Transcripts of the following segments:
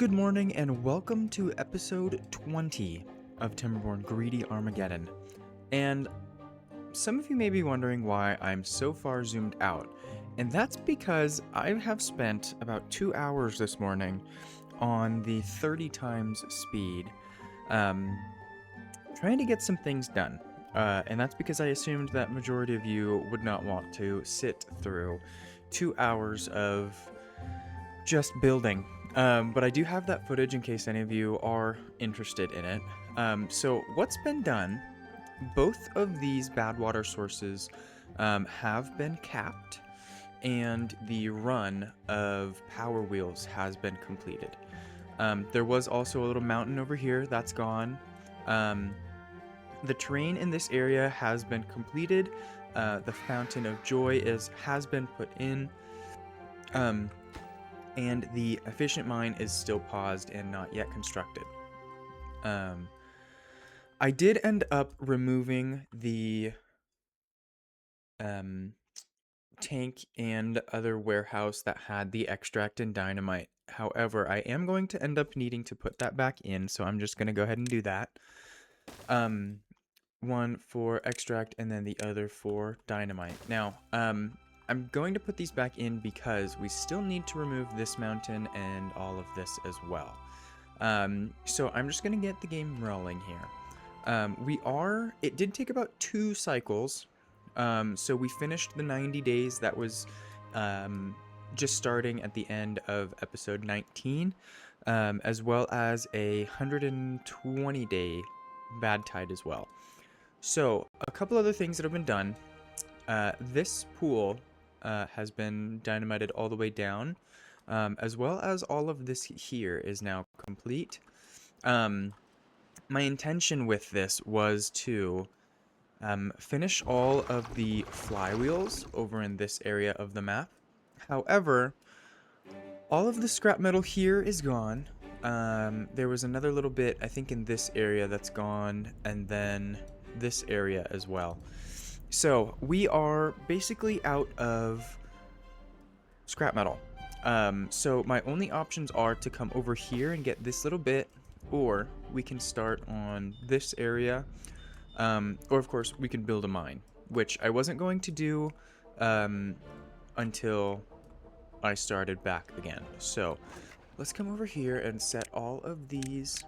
Good morning and welcome to episode 20 of Timberborn Greedy Armageddon. And some of you may be wondering why I'm so far zoomed out, and that's because I have spent about 2 hours this morning on the 30 times speed, trying to get some things done. And that's because I assumed that majority of you would not want to sit through 2 hours of just building. But I do have that footage in case any of you are interested in it. So what's been done, both of these bad water sources have been capped, and the run of power wheels has been completed. There was also a little mountain over here that's gone. The terrain in this area has been completed. The Fountain of Joy has been put in. And the efficient mine is still paused and not yet constructed. I did end up removing the tank and other warehouse that had the extract and dynamite. However, I am going to end up needing to put that back in, so I'm just going to go ahead and do that. One for extract and then the other for dynamite. Now, I'm going to put these back in because we still need to remove this mountain and all of this as well. So I'm just going to get the game rolling here. It did take about 2 cycles. So we finished the 90 days that was just starting at the end of episode 19, as well as a 120 day bad tide as well. So a couple other things that have been done. This pool has been dynamited all the way down, as well as all of this here is now complete. My intention with this was to finish all of the flywheels over in this area of the map. However, all of the scrap metal here is gone. There was another little bit, I think, in this area that's gone, and then this area as well. So we are basically out of scrap metal. So my only options are to come over here and get this little bit, or we can start on this area, or of course we can build a mine, which I wasn't going to do until I started back again. So let's come over here and set all of these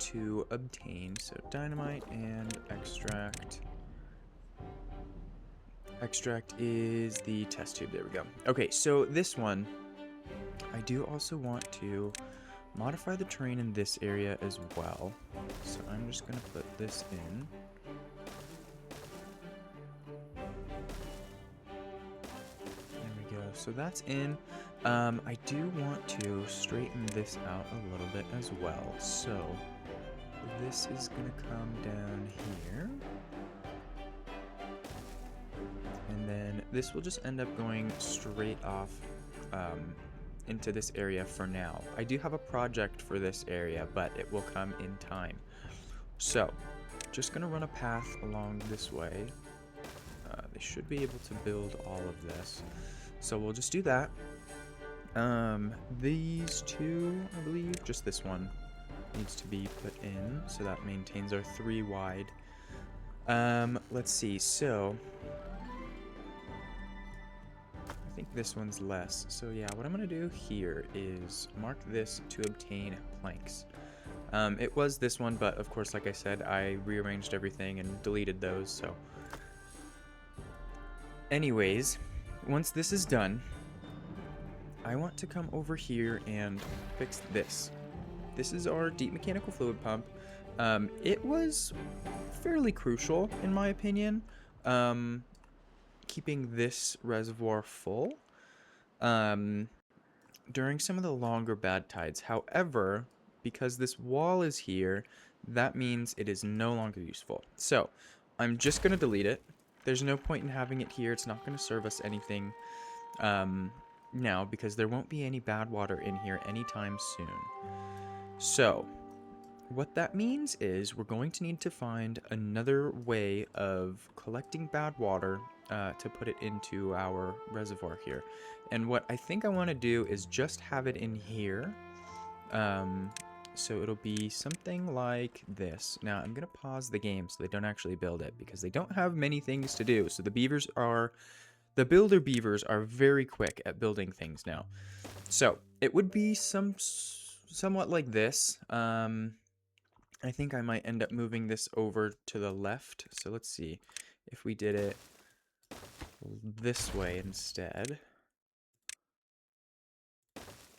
to obtain. So dynamite and extract. Extract is the test tube. There we go. Okay, so this one, I do also want to modify the terrain in this area as well. So I'm just going to put this in. There we go. So that's in. I do want to straighten this out a little bit as well. So this is going to come down here. And then this will just end up going straight off into this area for now. I do have a project for this area, but it will come in time. So, just going to run a path along this way. They should be able to build all of this. So we'll just do that. These two, I believe, just this one needs to be put in. So that maintains our 3 wide. Let's see, so I think this one's less. So yeah, what I'm going to do here is mark this to obtain planks. It was this one, but of course, like I said, I rearranged everything and deleted those. So anyways, once this is done, I want to come over here and fix this. This is our deep mechanical fluid pump. It was fairly crucial, in my opinion, keeping this reservoir full during some of the longer bad tides. However, because this wall is here, that means it is no longer useful. So I'm just going to delete it. There's no point in having it here. It's not going to serve us anything now, because there won't be any bad water in here anytime soon. So what that means is we're going to need to find another way of collecting bad water to put it into our reservoir here. And what I think I want to do is just have it in here So it'll be something like this. Now I'm gonna pause the game so they don't actually build it because they don't have many things to do. So the builder beavers are very quick at building things now. So it would be somewhat like this. I think I might end up moving this over to the left. So let's see if we did it this way instead.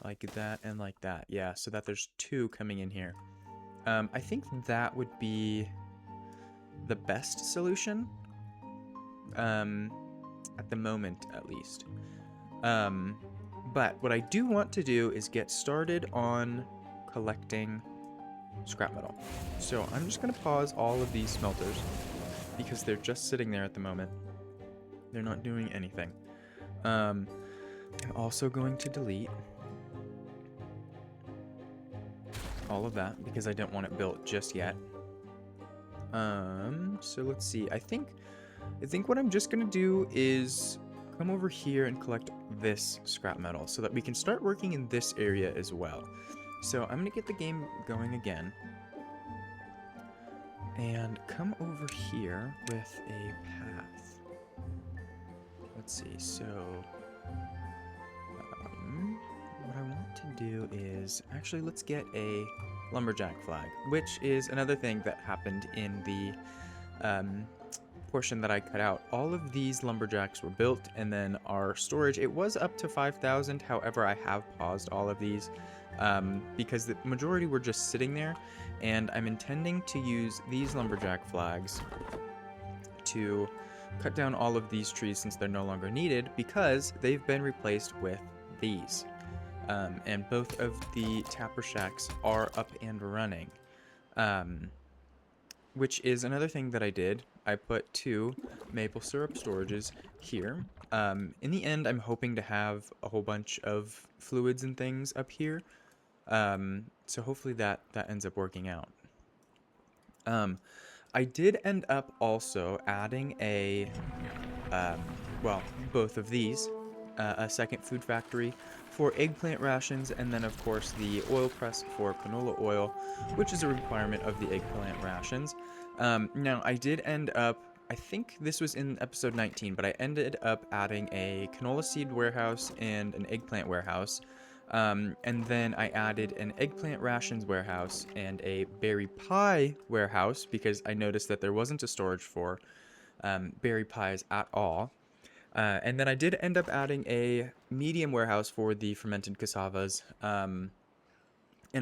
Like that and like that. Yeah, so that there's two coming in here. I think that would be the best solution. At the moment, at least. But what I do want to do is get started on collecting scrap metal. So I'm just going to pause all of these smelters because they're just sitting there at the moment. They're not doing anything. I'm also going to delete all of that because I don't want it built just yet. So let's see. I think what I'm just going to do is come over here and collect this scrap metal so that we can start working in this area as well. So I'm going to get the game going again and come over here with a path. Let's see. So what I want to do is actually let's get a lumberjack flag, which is another thing that happened in the portion that I cut out. All of these lumberjacks were built, and then our storage, it was up to 5,000. However, I have paused all of these because the majority were just sitting there, and I'm intending to use these lumberjack flags to cut down all of these trees since they're no longer needed because they've been replaced with these. And both of the tapper shacks are up and running. Which is another thing that I did. I put 2 maple syrup storages here. In the end, I'm hoping to have a whole bunch of fluids and things up here. So hopefully that ends up working out. I did end up also adding well, both of these, a second food factory for eggplant rations, and then of course the oil press for canola oil, which is a requirement of the eggplant rations. Now I did end up, I think this was in episode 19, but I ended up adding a canola seed warehouse and an eggplant warehouse. And then I added an eggplant rations warehouse and a berry pie warehouse because I noticed that there wasn't a storage for berry pies at all. And then I did end up adding a medium warehouse for the fermented cassavas. And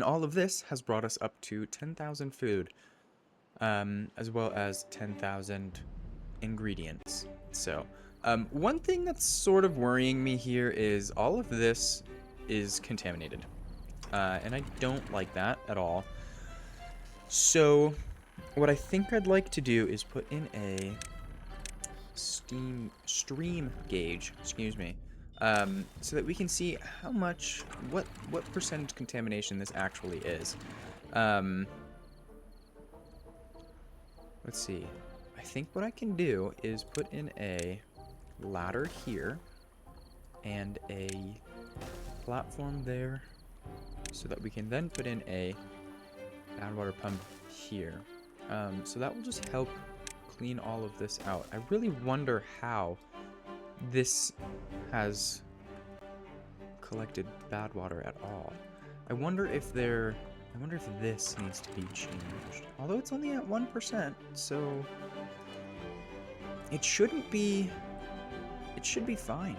all of this has brought us up to 10,000 food, as well as 10,000 ingredients. So, one thing that's sort of worrying me here is all of this is contaminated. And I don't like that at all. So, what I think I'd like to do is put in a stream gauge, excuse me, so that we can see how much, what percentage contamination this actually is. Let's see. I think what I can do is put in a ladder here and a platform there so that we can then put in a bad water pump here. So that will just help clean all of this out. I really wonder how this has collected bad water at all. I wonder if this needs to be changed. Although it's only at 1%, so it shouldn't be, it should be fine.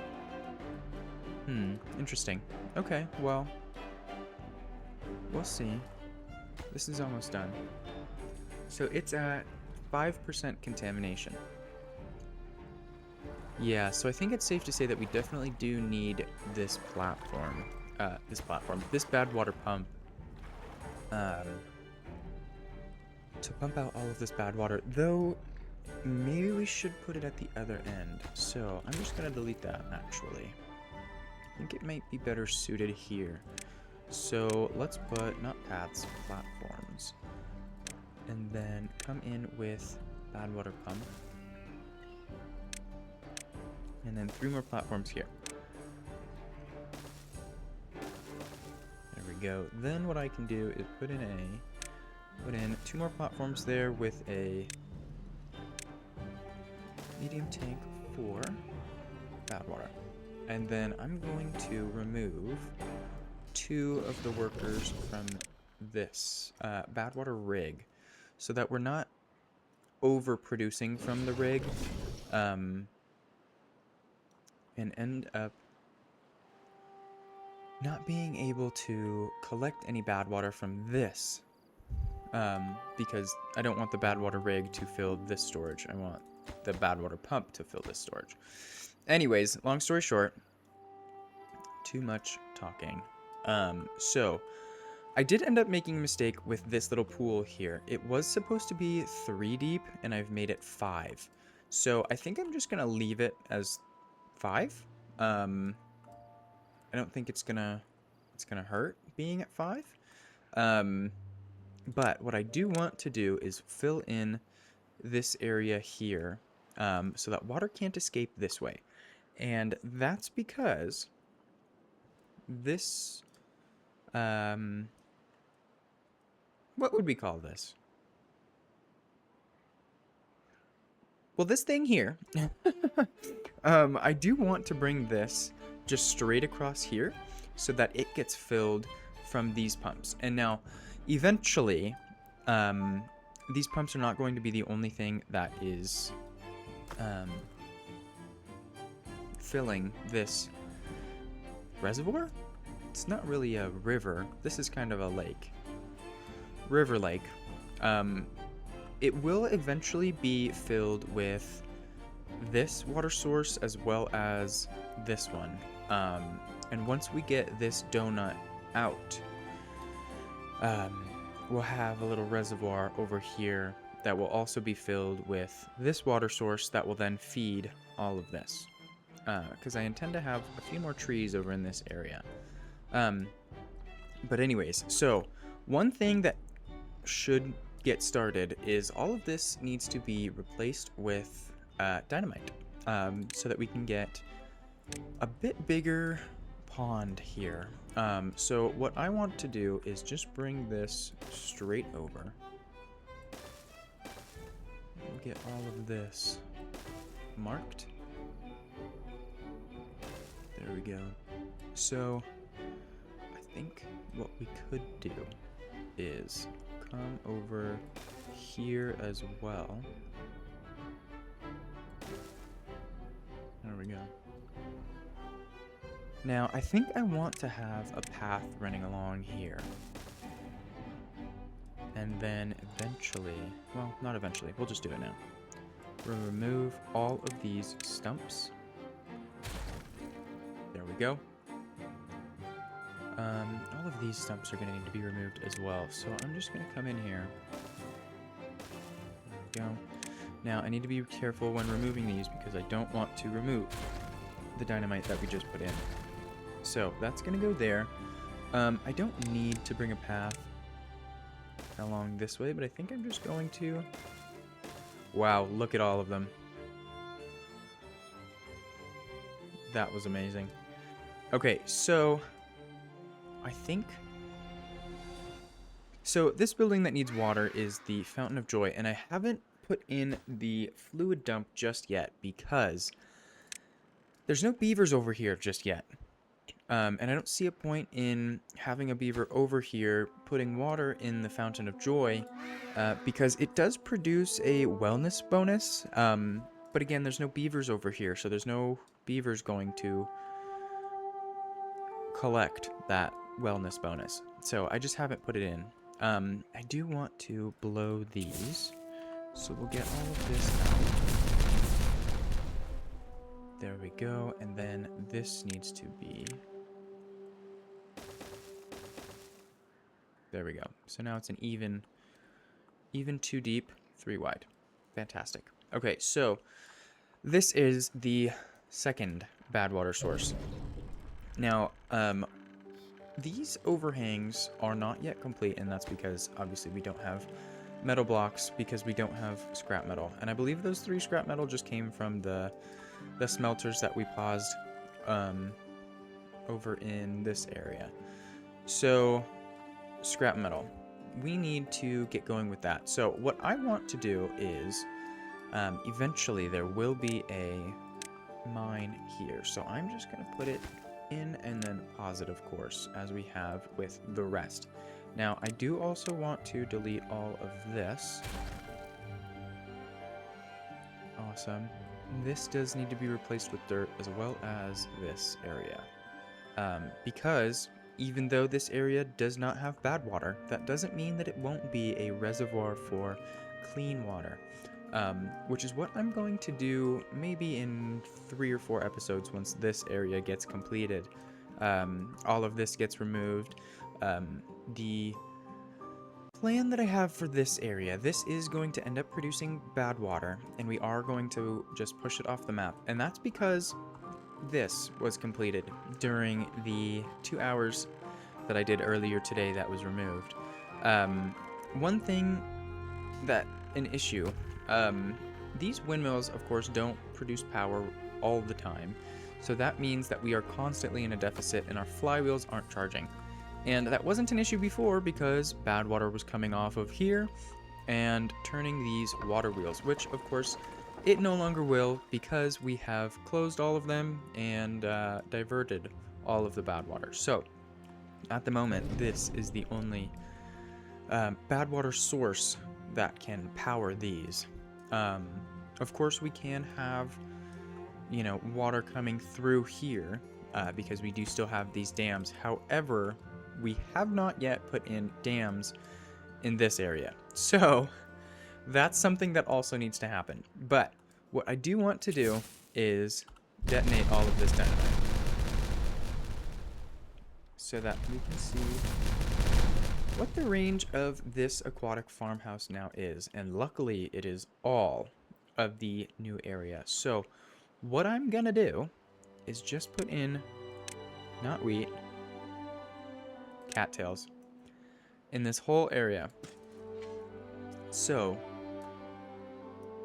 Interesting. Okay, well, we'll see. This is almost done. So it's at 5% contamination. Yeah, so I think it's safe to say that we definitely do need this platform, this bad water pump, to pump out all of this bad water, though maybe we should put it at the other end. So I'm just gonna delete that actually. I think it might be better suited here. So let's put, not paths, platforms. And then come in with bad water pump. And then 3 more platforms here. There we we go. Then what I can do is put in 2 more platforms there with a medium tank for bad water. And then I'm going to remove 2 of the workers from this bad water rig so that we're not overproducing from the rig and end up not being able to collect any bad water from this because I don't want the bad water rig to fill this storage. I want the bad water pump to fill this storage. Anyways, long story short, too much talking. So I did end up making a mistake with this little pool here. It was supposed to be 3 deep and I've made it 5. So I think I'm just gonna leave it as 5. I don't think it's gonna hurt being at 5. But what I do want to do is fill in this area here so that water can't escape this way. And that's because this, what would we call this? Well, this thing here, I do want to bring this just straight across here so that it gets filled from these pumps. And now, eventually, these pumps are not going to be the only thing that is filling this reservoir. It's not really a river. This is kind of a lake. River lake. It will eventually be filled with this water source as well as this one. And once we get this donut out, we'll have a little reservoir over here that will also be filled with this water source that will then feed all of this. Because I intend to have a few more trees over in this area. But anyways, so one thing that should get started is all of this needs to be replaced with dynamite so that we can get a bit bigger pond here. So what I want to do is just bring this straight over. We'll get all of this marked. There we go. So I think what we could do is come over here as well. There we go. Now, I think I want to have a path running along here. And then eventually, well, not eventually, we'll just do it now. We'll remove all of these stumps. There we go. All of these stumps are going to need to be removed as well. So I'm just going to come in here. There we go. Now, I need to be careful when removing these because I don't want to remove the dynamite that we just put in. So that's going to go there. I don't need to bring a path along this way, but I think I'm just going to... Wow, look at all of them. That was amazing. Okay, so I think... So this building that needs water is the Fountain of Joy, and I haven't put in the fluid dump just yet because there's no beavers over here just yet. And I don't see a point in having a beaver over here putting water in the Fountain of Joy because it does produce a wellness bonus. But again, there's no beavers over here, so there's no beavers going to collect that wellness bonus. So I just haven't put it in. I do want to blow these, so we'll get all of this out. There we go, and then this needs to be... There we go. So now it's an even 2 deep, 3 wide. Fantastic. Okay, so this is the second bad water source. Now, these overhangs are not yet complete, and that's because obviously we don't have metal blocks because we don't have scrap metal. And I believe those 3 scrap metal just came from the smelters that we paused over in this area. So, scrap metal. We need to get going with that. So what I want to do is, eventually there will be a mine here. So I'm just going to put it in and then pause it, of course, as we have with the rest. Now, I do also want to delete all of this. Awesome. This does need to be replaced with dirt as well as this area. Because even though this area does not have bad water, that doesn't mean that it won't be a reservoir for clean water. Which is what I'm going to do maybe in 3 or 4 episodes once this area gets completed. All of this gets removed. The plan that I have for this area, this is going to end up producing bad water, and we are going to just push it off the map. And that's because this was completed during the 2 hours that I did earlier today that was removed. One thing an issue, these windmills, of course, don't produce power all the time. So that means that we are constantly in a deficit and our flywheels aren't charging. And that wasn't an issue before because bad water was coming off of here and turning these water wheels, which, of course, it no longer will because we have closed all of them and diverted all of the bad water. So, at the moment, this is the only bad water source that can power these. Of course, we can have, water coming through here because we do still have these dams. However, we have not yet put in dams in this area. So, that's something that also needs to happen. But what I do want to do is detonate all of this dynamite so that we can see what the range of this aquatic farmhouse now is. And luckily, it is all of the new area. So what I'm gonna do is just put in, not wheat, cattails in this whole area. So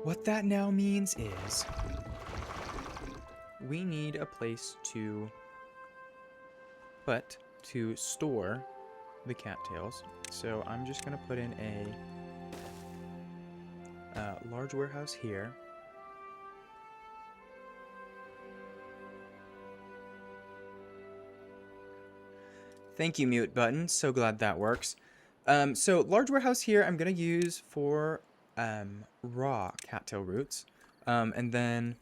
what that now means is we need a place to store the cattails. So I'm just going to put in a large warehouse here. Thank you, mute button. So glad that works. So large warehouse here I'm going to use for raw cattail roots. And then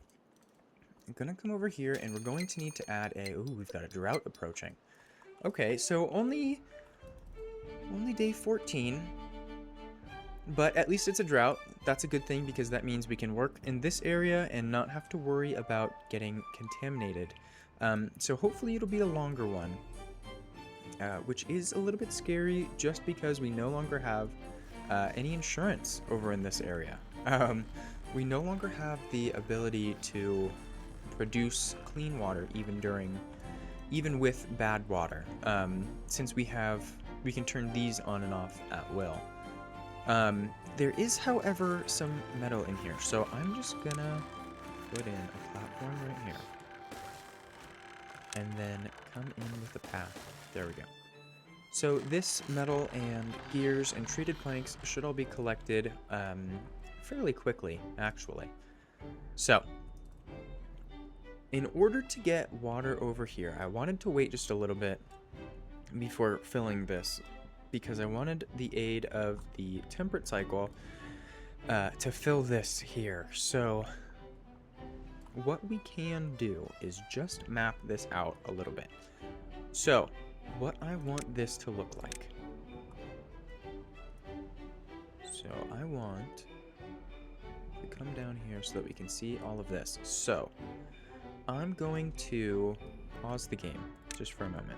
I'm going to come over here and we're going to need to add we've got a drought approaching. Okay, so only day 14, but at least it's a drought. That's a good thing because that means we can work in this area and not have to worry about getting contaminated. So hopefully it'll be a longer one, which is a little bit scary just because we no longer have any insurance over in this area. We no longer have the ability to produce clean water even with bad water, since we can turn these on and off at will. There is, however, some metal in here, so I'm just gonna put in a platform right here, and then come in with a path. There we go. So this metal and gears and treated planks should all be collected fairly quickly, actually. So, in order to get water over here, I wanted to wait just a little bit before filling this because I wanted the aid of the temperate cycle to fill this here. So what we can do is just map this out a little bit. So what I want this to look like. So I want to come down here so that we can see all of this. So I'm going to pause the game just for a moment.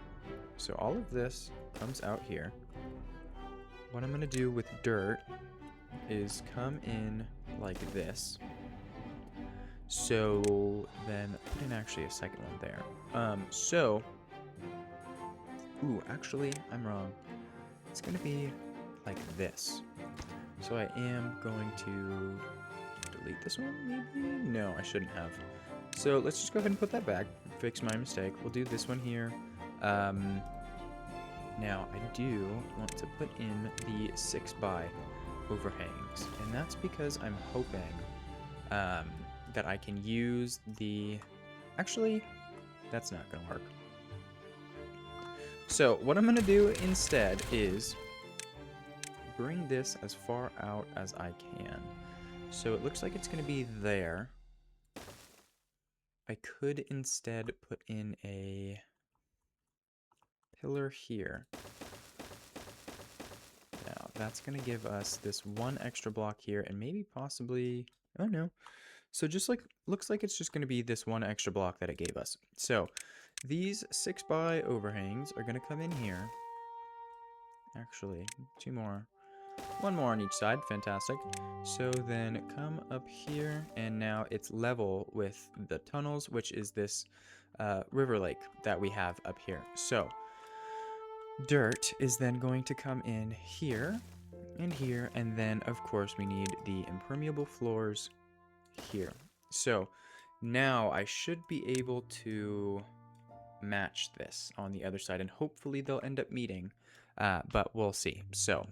So all of this comes out here. What I'm going to do with dirt is come in like this. So then put in actually a second one there. Actually, I'm wrong. It's going to be like this. So I am going to delete this one, maybe? No, I shouldn't have. So let's just go ahead and put that back. Fix my mistake. We'll do this one here. Now, I do want to put in the 6x overhangs, and that's because I'm hoping that I can use the... Actually, that's not going to work. So what I'm going to do instead is bring this as far out as I can. So it looks like it's going to be there. I could instead put in a pillar here. Now that's going to give us this one extra block here and maybe possibly, oh no. So just like, looks like it's just going to be this one extra block that it gave us. So these 6x overhangs are going to come in here. Actually, two more. One more on each side. Fantastic. So then come up here, and now it's level with the tunnels, which is this river lake that we have up here. So dirt is then going to come in here, and then, of course, we need the impermeable floors here. So now I should be able to match this on the other side, and hopefully they'll end up meeting, but we'll see. So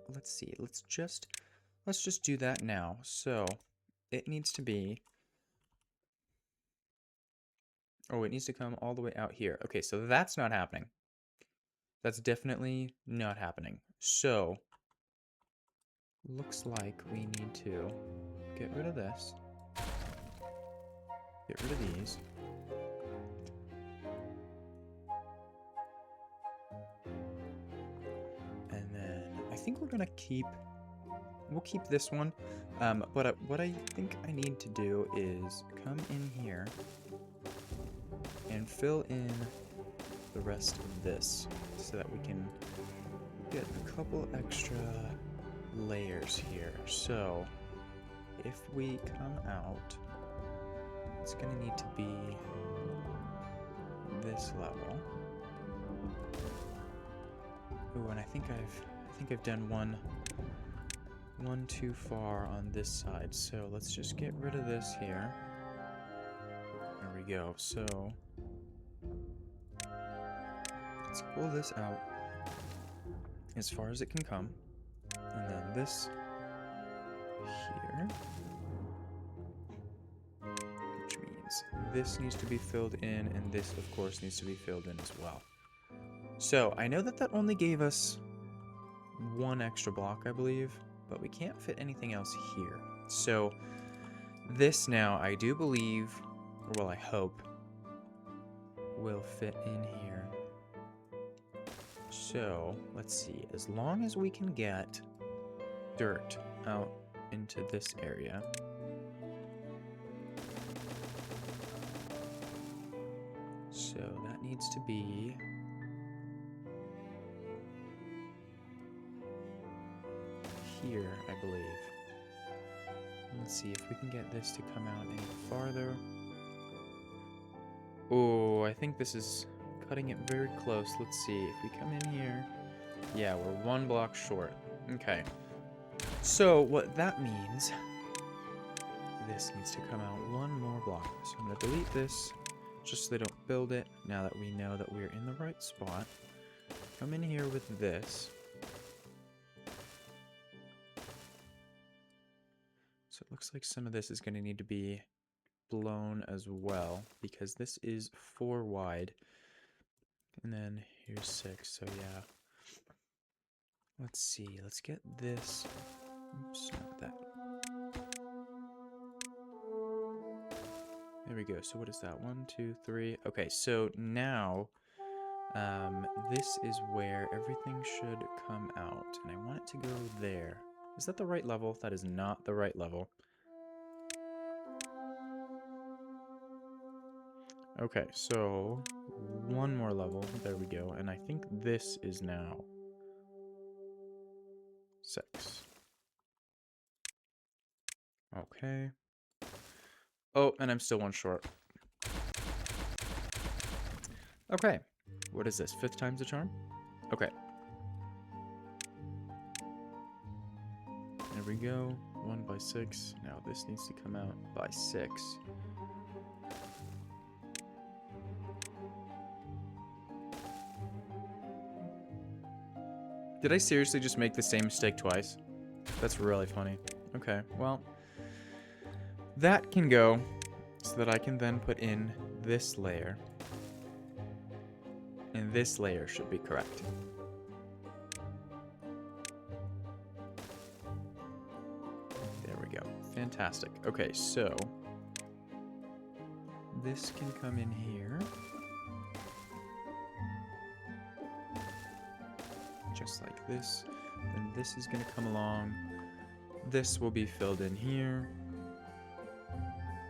let's see, let's just do that now. So it needs to be, oh, it needs to come all the way out here. Okay, so that's not happening. That's definitely not happening. So looks like we need to get rid of this, get rid of these, and then I think we're gonna keep, we'll keep this one, but what I think I need to do is come in here and fill in the rest of this so that we can get a couple extra layers here. So if we come out, it's gonna need to be this level. Ooh, and I think I've done one too far on this side. So let's just get rid of this here. There we go. So let's pull this out as far as it can come. And then this here, which means this needs to be filled in, and this, of course, needs to be filled in as well. So I know that that only gave us one extra block, I believe, but we can't fit anything else here. So this now, I do believe, or well, I hope, will fit in here. So let's see, as long as we can get dirt out into this area. So that needs to be here, I believe. Let's see if we can get this to come out any farther. Oh, I think this is cutting it very close. Let's see if we come in here. Yeah, we're one block short. Okay. So what that means, this needs to come out one more block. So I'm going to delete this just so they don't build it. Now that we know that we're in the right spot, come in here with this. So it looks like some of this is going to need to be blown as well, because this is 4 wide. And then here's 6, so yeah. Let's see, let's get this. Oops, not that. There we go. So what is that? 1, 2, 3. Okay, so now this is where everything should come out, and I want it to go there. Is that the right level? That is not the right level. Okay, so one more level. There we go. And I think this is now 6. Okay. Oh, and I'm still one short. Okay. What is this? 5th time's the charm? Okay. There we go. 1 by 6. Now this needs to come out by 6. Did I seriously just make the same mistake twice? That's really funny. Okay, well, that can go so that I can then put in this layer. And this layer should be correct. There we go. Fantastic. Okay, so this can come in here. Just like this. Then this is going to come along. This will be filled in here.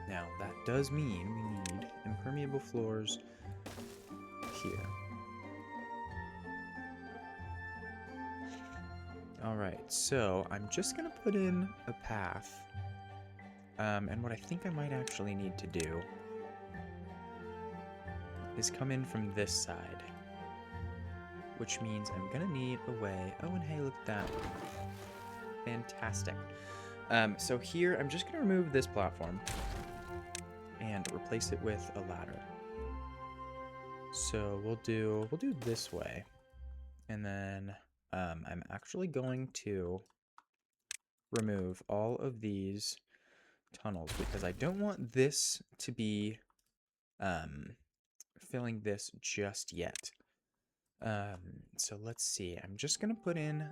Now, that does mean we need impermeable floors here. Alright, so I'm just going to put in a path. And what I think I might actually need to do is come in from this side. Which means I'm going to need a way... Oh, and hey, look at that. Fantastic. So here, I'm just going to remove this platform and replace it with a ladder. So we'll do this way. And then I'm actually going to remove all of these tunnels because I don't want this to be filling this just yet. So let's see. I'm just going to put in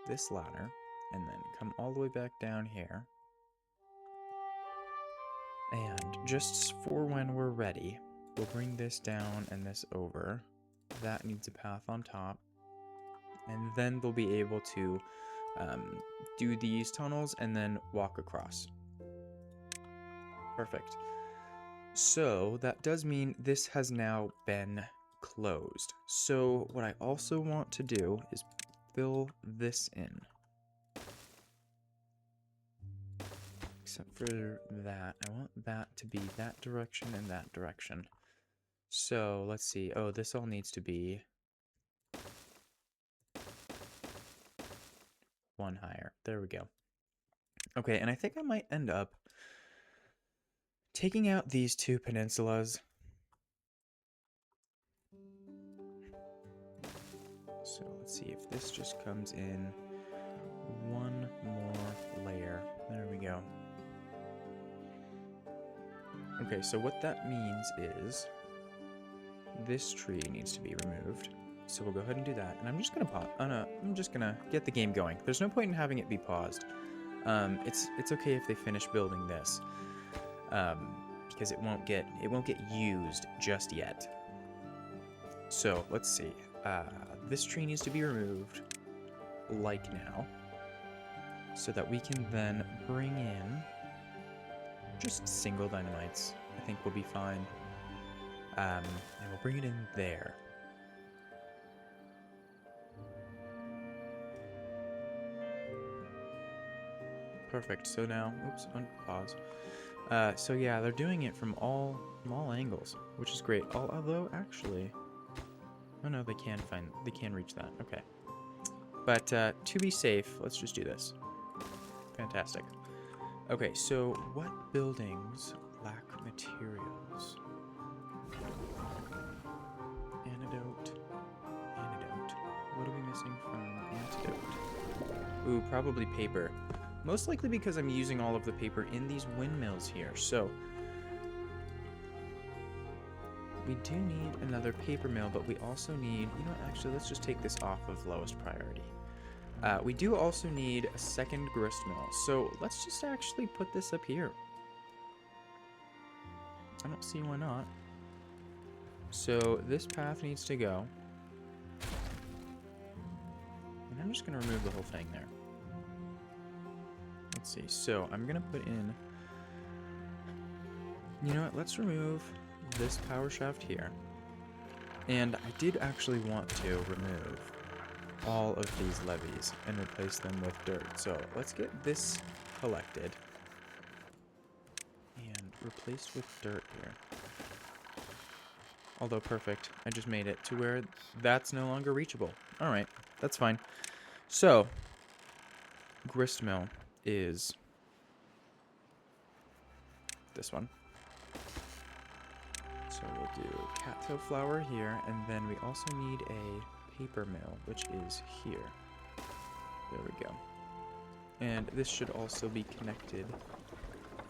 this ladder and then come all the way back down here. And just for when we're ready, we'll bring this down and this over. That needs a path on top. And then they'll be able to do these tunnels and then walk across. Perfect. So that does mean this has now been closed. So what I also want to do is fill this in. Except for that, I want that to be that direction and that direction. So let's see. Oh, this all needs to be one higher. There we go. Okay, and I think I might end up taking out these two peninsulas. So let's see if this just comes in one more layer. There we go. Okay, so what that means is this tree needs to be removed. So we'll go ahead and do that. And I'm just gonna pause. I'm just gonna get the game going. There's no point in having it be paused. It's okay if they finish building this, because it won't get used just yet. So let's see. This tree needs to be removed, like now, so that we can then bring in just single dynamites. I think we'll be fine. And we'll bring it in there. Perfect. So now, oops, unpause. So yeah, they're doing it from all angles, which is great. Although actually, oh no, they can reach that. Okay. But to be safe, let's just do this. Fantastic. Okay, so what buildings lack materials? Antidote. What are we missing from antidote? Ooh, probably paper. Most likely because I'm using all of the paper in these windmills here. So we do need another paper mill, but we also need, you know what, actually, let's just take this off of lowest priority. We do also need a second grist mill, so let's just actually put this up here. I don't see why not. So this path needs to go. And I'm just going to remove the whole thing there. Let's see, so I'm going to put in... You know what, let's remove this power shaft here. And I did actually want to remove all of these levees and replace them with dirt. So let's get this collected and replaced with dirt here. Although perfect, I just made it to where that's no longer reachable. All right, that's fine. So grist mill is this one. So we'll do cattail flower here, and then we also need a paper mill, which is here. There we go. And this should also be connected.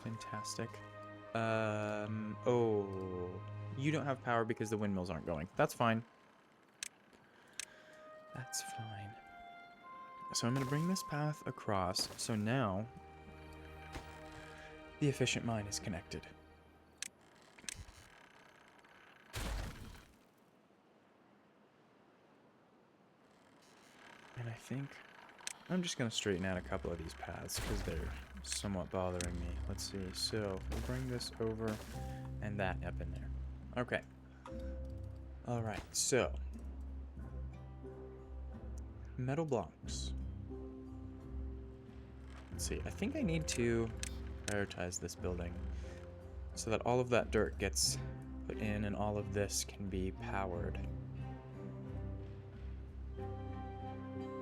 Fantastic. Oh, you don't have power because the windmills aren't going. That's fine. That's fine. So I'm going to bring this path across. So now the efficient mine is connected. And I think I'm just going to straighten out a couple of these paths because they're somewhat bothering me. Let's see. So we'll bring this over and that up in there. Okay. All right. So metal blocks. Let's see. I think I need to prioritize this building so that all of that dirt gets put in and all of this can be powered.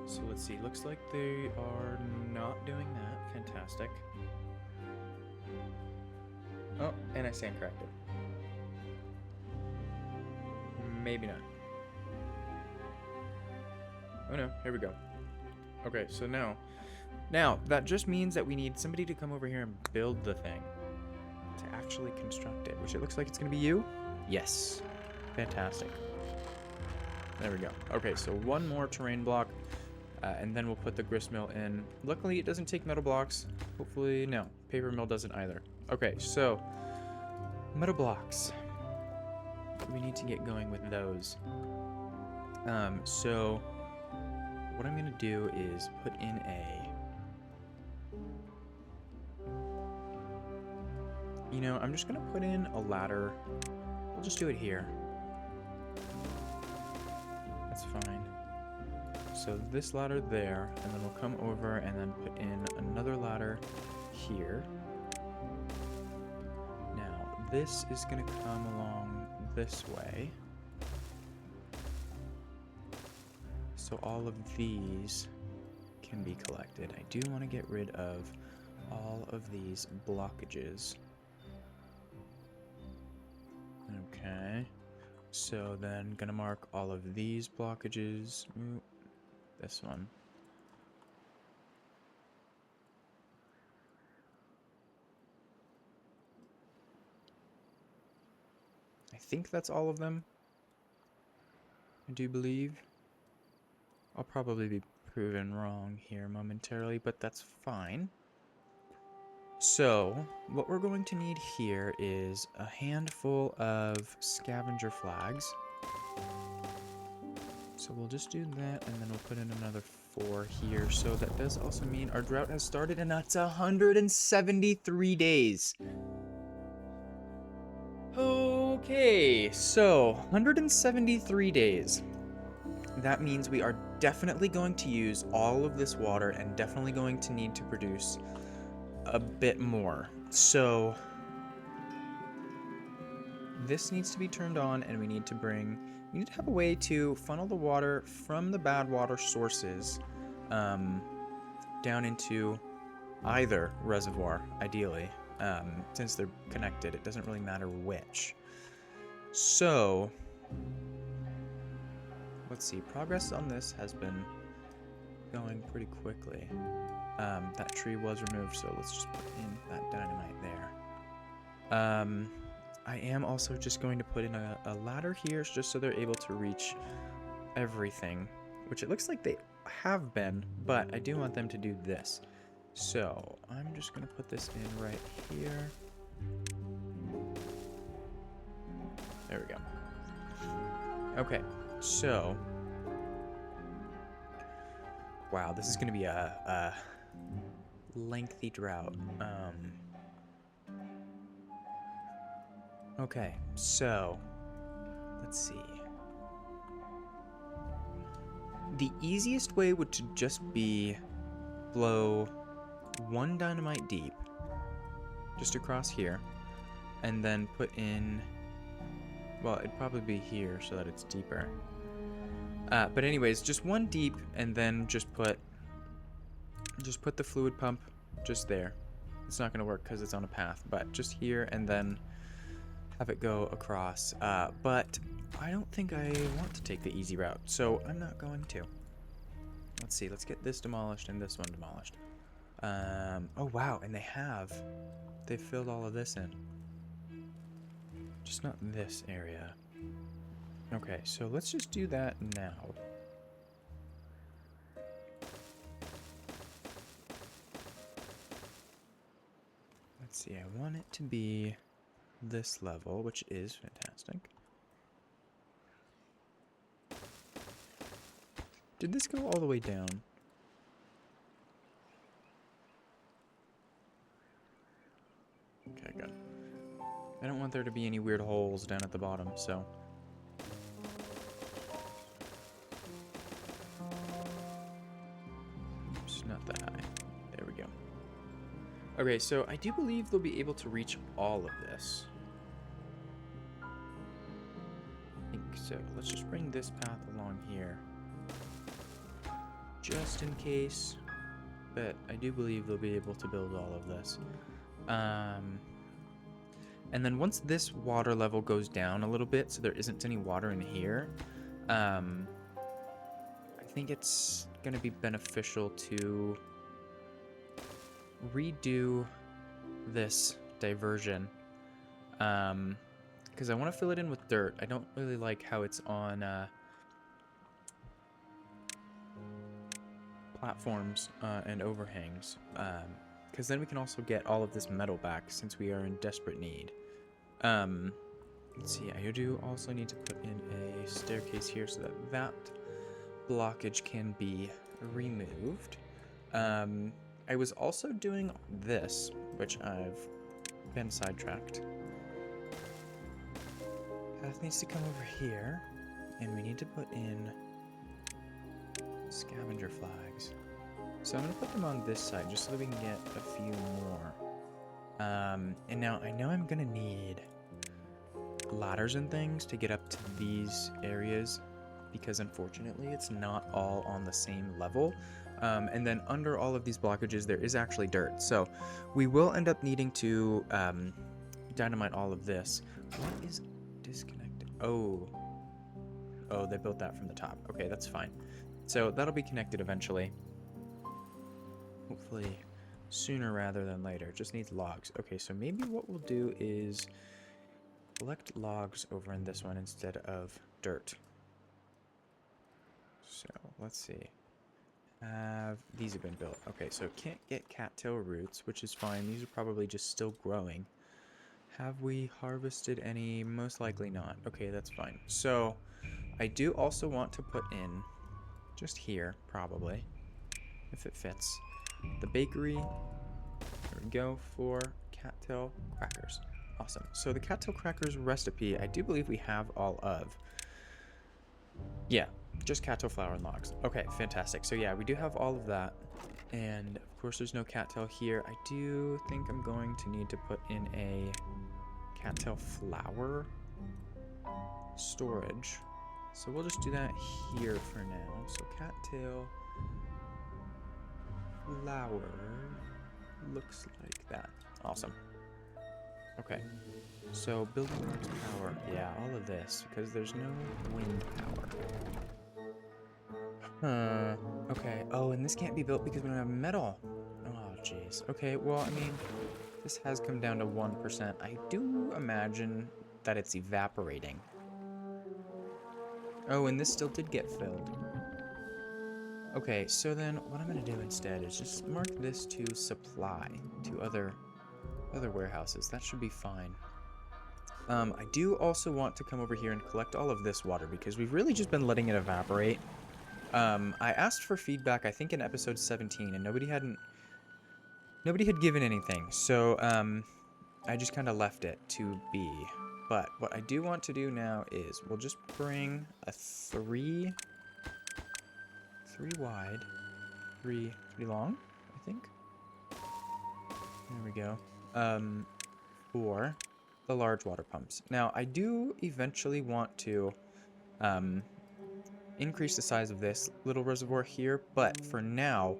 So let's see, looks like they are not doing that. Fantastic. Oh, and I stand corrected. Maybe not. Oh no, here we go. Okay, so now that just means that we need somebody to come over here and build the thing. To actually construct it, which it looks like it's gonna be you? Yes. Fantastic. There we go. Okay, so one more terrain block. And then we'll put the grist mill in. Luckily, it doesn't take metal blocks. Hopefully, no. Paper mill doesn't either. Okay, so metal blocks. We need to get going with those. So what I'm going to do is put in I'm just going to put in a ladder. We'll just do it here. That's fine. So this ladder there, and then we'll come over and then put in another ladder here. Now, this is going to come along this way. So all of these can be collected. I do want to get rid of all of these blockages. Okay. So then going to mark all of these blockages. Ooh. This one. I think that's all of them. I do believe. I'll probably be proven wrong here momentarily, but that's fine. So, what we're going to need here is a handful of scavenger flags. So we'll just do that, and then we'll put in another 4 here. So that does also mean our drought has started, and that's 173 days. Okay, so 173 days. That means we are definitely going to use all of this water and definitely going to need to produce a bit more. So this needs to be turned on, and we need to have a way to funnel the water from the bad water sources down into either reservoir, ideally. Since they're connected, it doesn't really matter which. So, let's see. Progress on this has been going pretty quickly. That tree was removed, so let's just put in that dynamite there. I am also just going to put in a ladder here just so they're able to reach everything, which it looks like they have been, but I do want them to do this. So I'm just going to put this in right here. There we go. Okay, so wow, this is going to be a lengthy drought. Okay, so let's see. The easiest way would to just be blow 1 dynamite deep, just across here, and then put in, well, it'd probably be here so that it's deeper. But anyways, just 1 deep, and then just put the fluid pump just there. It's not going to work because it's on a path, but just here, and then have it go across, but I don't think I want to take the easy route, so I'm not going to. Let's see, let's get this demolished and this one demolished. Oh wow, and they've filled all of this in. Just not this area. Okay, so let's just do that now. Let's see, I want it to be this level, which is fantastic. Did this go all the way down? Okay, good. I don't want there to be any weird holes down at the bottom, so... Oops, not that high. There we go. Okay, so I do believe they'll be able to reach all of this. I think so. Let's just bring this path along here. Just in case. But I do believe they'll be able to build all of this. And then once this water level goes down a little bit, so there isn't any water in here, I think it's going to be beneficial to redo this diversion. Because I want to fill it in with dirt. I don't really like how it's on platforms and overhangs. Because then we can also get all of this metal back since we are in desperate need. Let's see, I do also need to put in a staircase here so that that blockage can be removed. I was also doing this, which I've been sidetracked. Path needs to come over here, and we need to put in scavenger flags. So I'm going to put them on this side just so that we can get a few more. And now I know I'm going to need ladders and things to get up to these areas because unfortunately it's not all on the same level. And then under all of these blockages there is actually dirt. So we will end up needing to dynamite all of this. What is disconnected? Oh, they built that from the top. Okay, that's fine. So that'll be connected eventually. Hopefully sooner rather than later. Just needs logs. Okay, so maybe what we'll do is collect logs over in this one instead of dirt. So let's see. These have been built. Okay, so can't get cattail roots, which is fine. These are probably just still growing. Have we harvested any? Most likely not. Okay, that's fine. So I do also want to put in, just here, probably, if it fits, the bakery. There we go, for cattail crackers. Awesome. So the cattail crackers recipe, I do believe we have all of. Yeah, just cattail flour and logs. Okay, fantastic. So yeah, we do have all of that. And of course there's no cattail here. I do think I'm going to need to put in a cattail flour storage. So we'll just do that here for now. So cattail flour looks like that. Awesome. Okay. So building blocks power. Yeah, all of this because there's no wind power. Okay. Oh, and this can't be built because we don't have metal. Oh, jeez. Okay, well, I mean, this has come down to 1%. I do imagine that it's evaporating. Oh, and this still did get filled. Okay, so then what I'm going to do instead is just mark this to supply to other warehouses. That should be fine. I do also want to come over here and collect all of this water because we've really just been letting it evaporate. I asked for feedback, I think in episode 17, and nobody had given anything. So I just kind of left it to be. But what I do want to do now is we'll just bring a three wide, three long, I think. There we go. For the large water pumps. Now, I do eventually want to increase the size of this little reservoir here, but for now,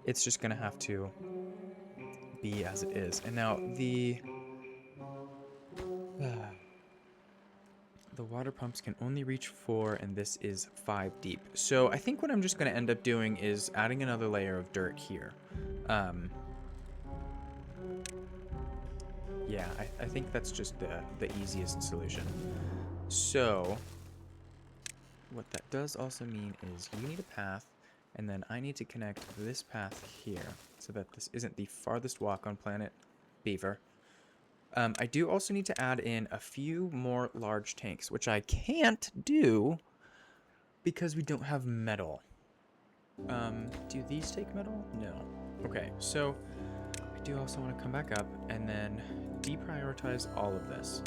it's just gonna have to be as it is. And now the water pumps can only reach 4, and this is 5 deep. So I think what I'm just going to end up doing is adding another layer of dirt here. Yeah, I think that's just the easiest solution. So what that does also mean is you need a path, and then I need to connect this path here so that this isn't the farthest walk on planet Beaver. I do also need to add in a few more large tanks, which I can't do because we don't have metal. Do these take metal? No. Okay, so I do also want to come back up and then deprioritize all of this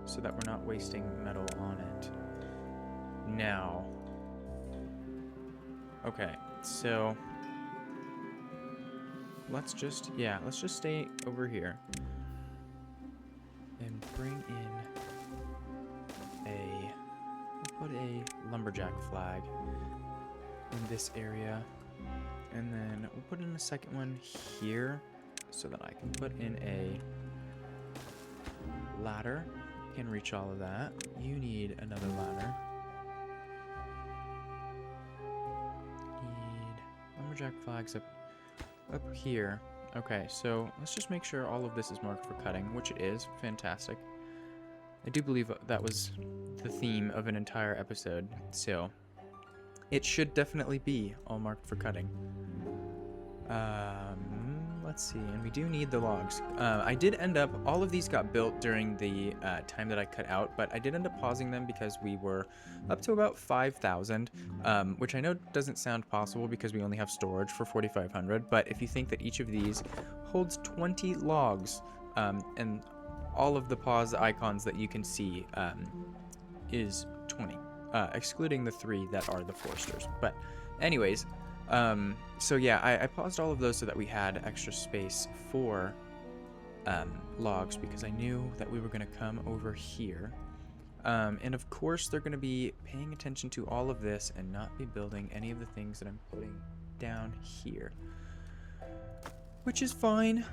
so that we're not wasting metal on it. Now, okay, so let's just stay over here and bring in we'll put a lumberjack flag in this area, and then we'll put in a second one here so that I can put in a ladder. Can reach all of that. You need another ladder. Need lumberjack flags up here. Okay, so let's just make sure all of this is marked for cutting, which it is. Fantastic. I do believe that was the theme of an entire episode, so it should definitely be all marked for cutting. Let's see, and we do need the logs. I did end up, all of these got built during the time that I cut out, but I did end up pausing them because we were up to about 5,000, which I know doesn't sound possible because we only have storage for 4,500, but if you think that each of these holds 20 logs, and all of the pause icons that you can see is 20, excluding the 3 that are the foresters. But anyways, so yeah, I paused all of those so that we had extra space for logs because I knew that we were going to come over here. And of course, they're going to be paying attention to all of this and not be building any of the things that I'm putting down here, which is fine.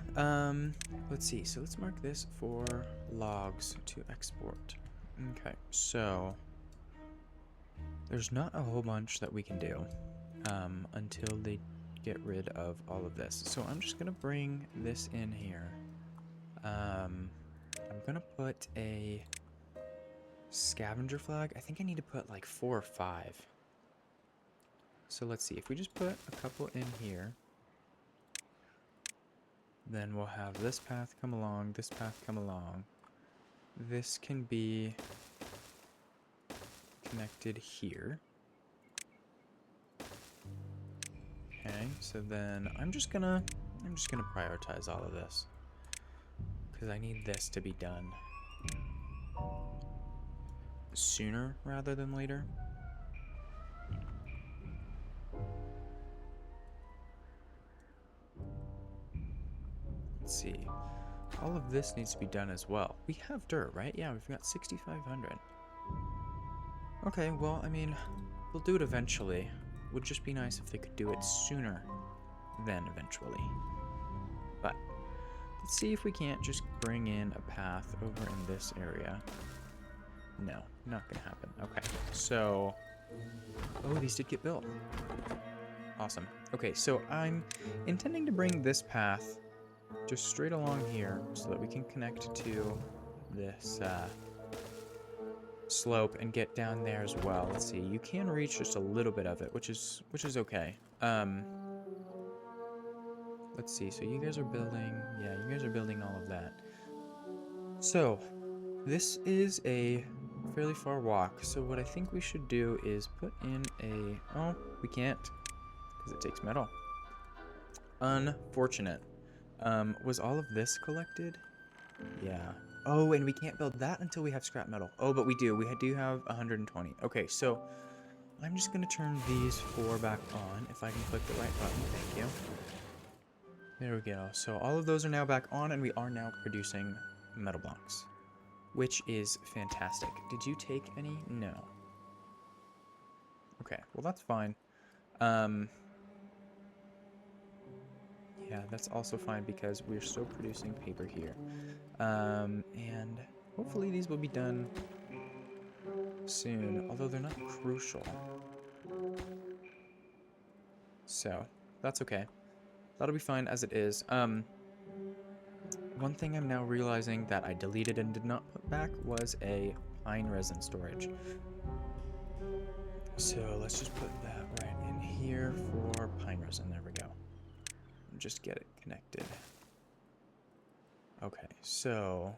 Let's see. So let's mark this for logs to export. Okay, so there's not a whole bunch that we can do until they get rid of all of this. So I'm just going to bring this in here. I'm going to put a scavenger flag. I think I need to put like 4 or 5. So let's see. If we just put a couple in here, then we'll have this path come along, this path come along. This can be connected here. Okay, so then I'm just gonna prioritize all of this because I need this to be done sooner rather than later. Let's see. All of this needs to be done as well. We have dirt, right? Yeah, we've got 6,500. Okay, well, I mean, we'll do it eventually. Would just be nice if they could do it sooner than eventually. But let's see if we can't just bring in a path over in this area. No, not gonna happen. Okay, so oh, these did get built. Awesome. Okay, so I'm intending to bring this path just straight along here so that we can connect to this slope and get down there as well. Let's see, you can reach just a little bit of it, which is okay. Let's see, so you guys are building, yeah, you guys are building all of that. So this is a fairly far walk, so what I think we should do is put in a, oh, we can't because it takes metal. Unfortunate. Was all of this collected? Yeah. Oh, and we can't build that until we have scrap metal. Oh, but we do. We do have 120. Okay, so I'm just going to turn these 4 back on if I can click the right button. Thank you. There we go. So all of those are now back on, and we are now producing metal blocks, which is fantastic. Did you take any? No. Okay, well, that's fine. Yeah, that's also fine because we're still producing paper here. And hopefully these will be done soon, although they're not crucial. So, that's okay. That'll be fine as it is. One thing I'm now realizing that I deleted and did not put back was a pine resin storage. So let's just put that right in here for pine resin. There we go. And just get it connected. Okay, so...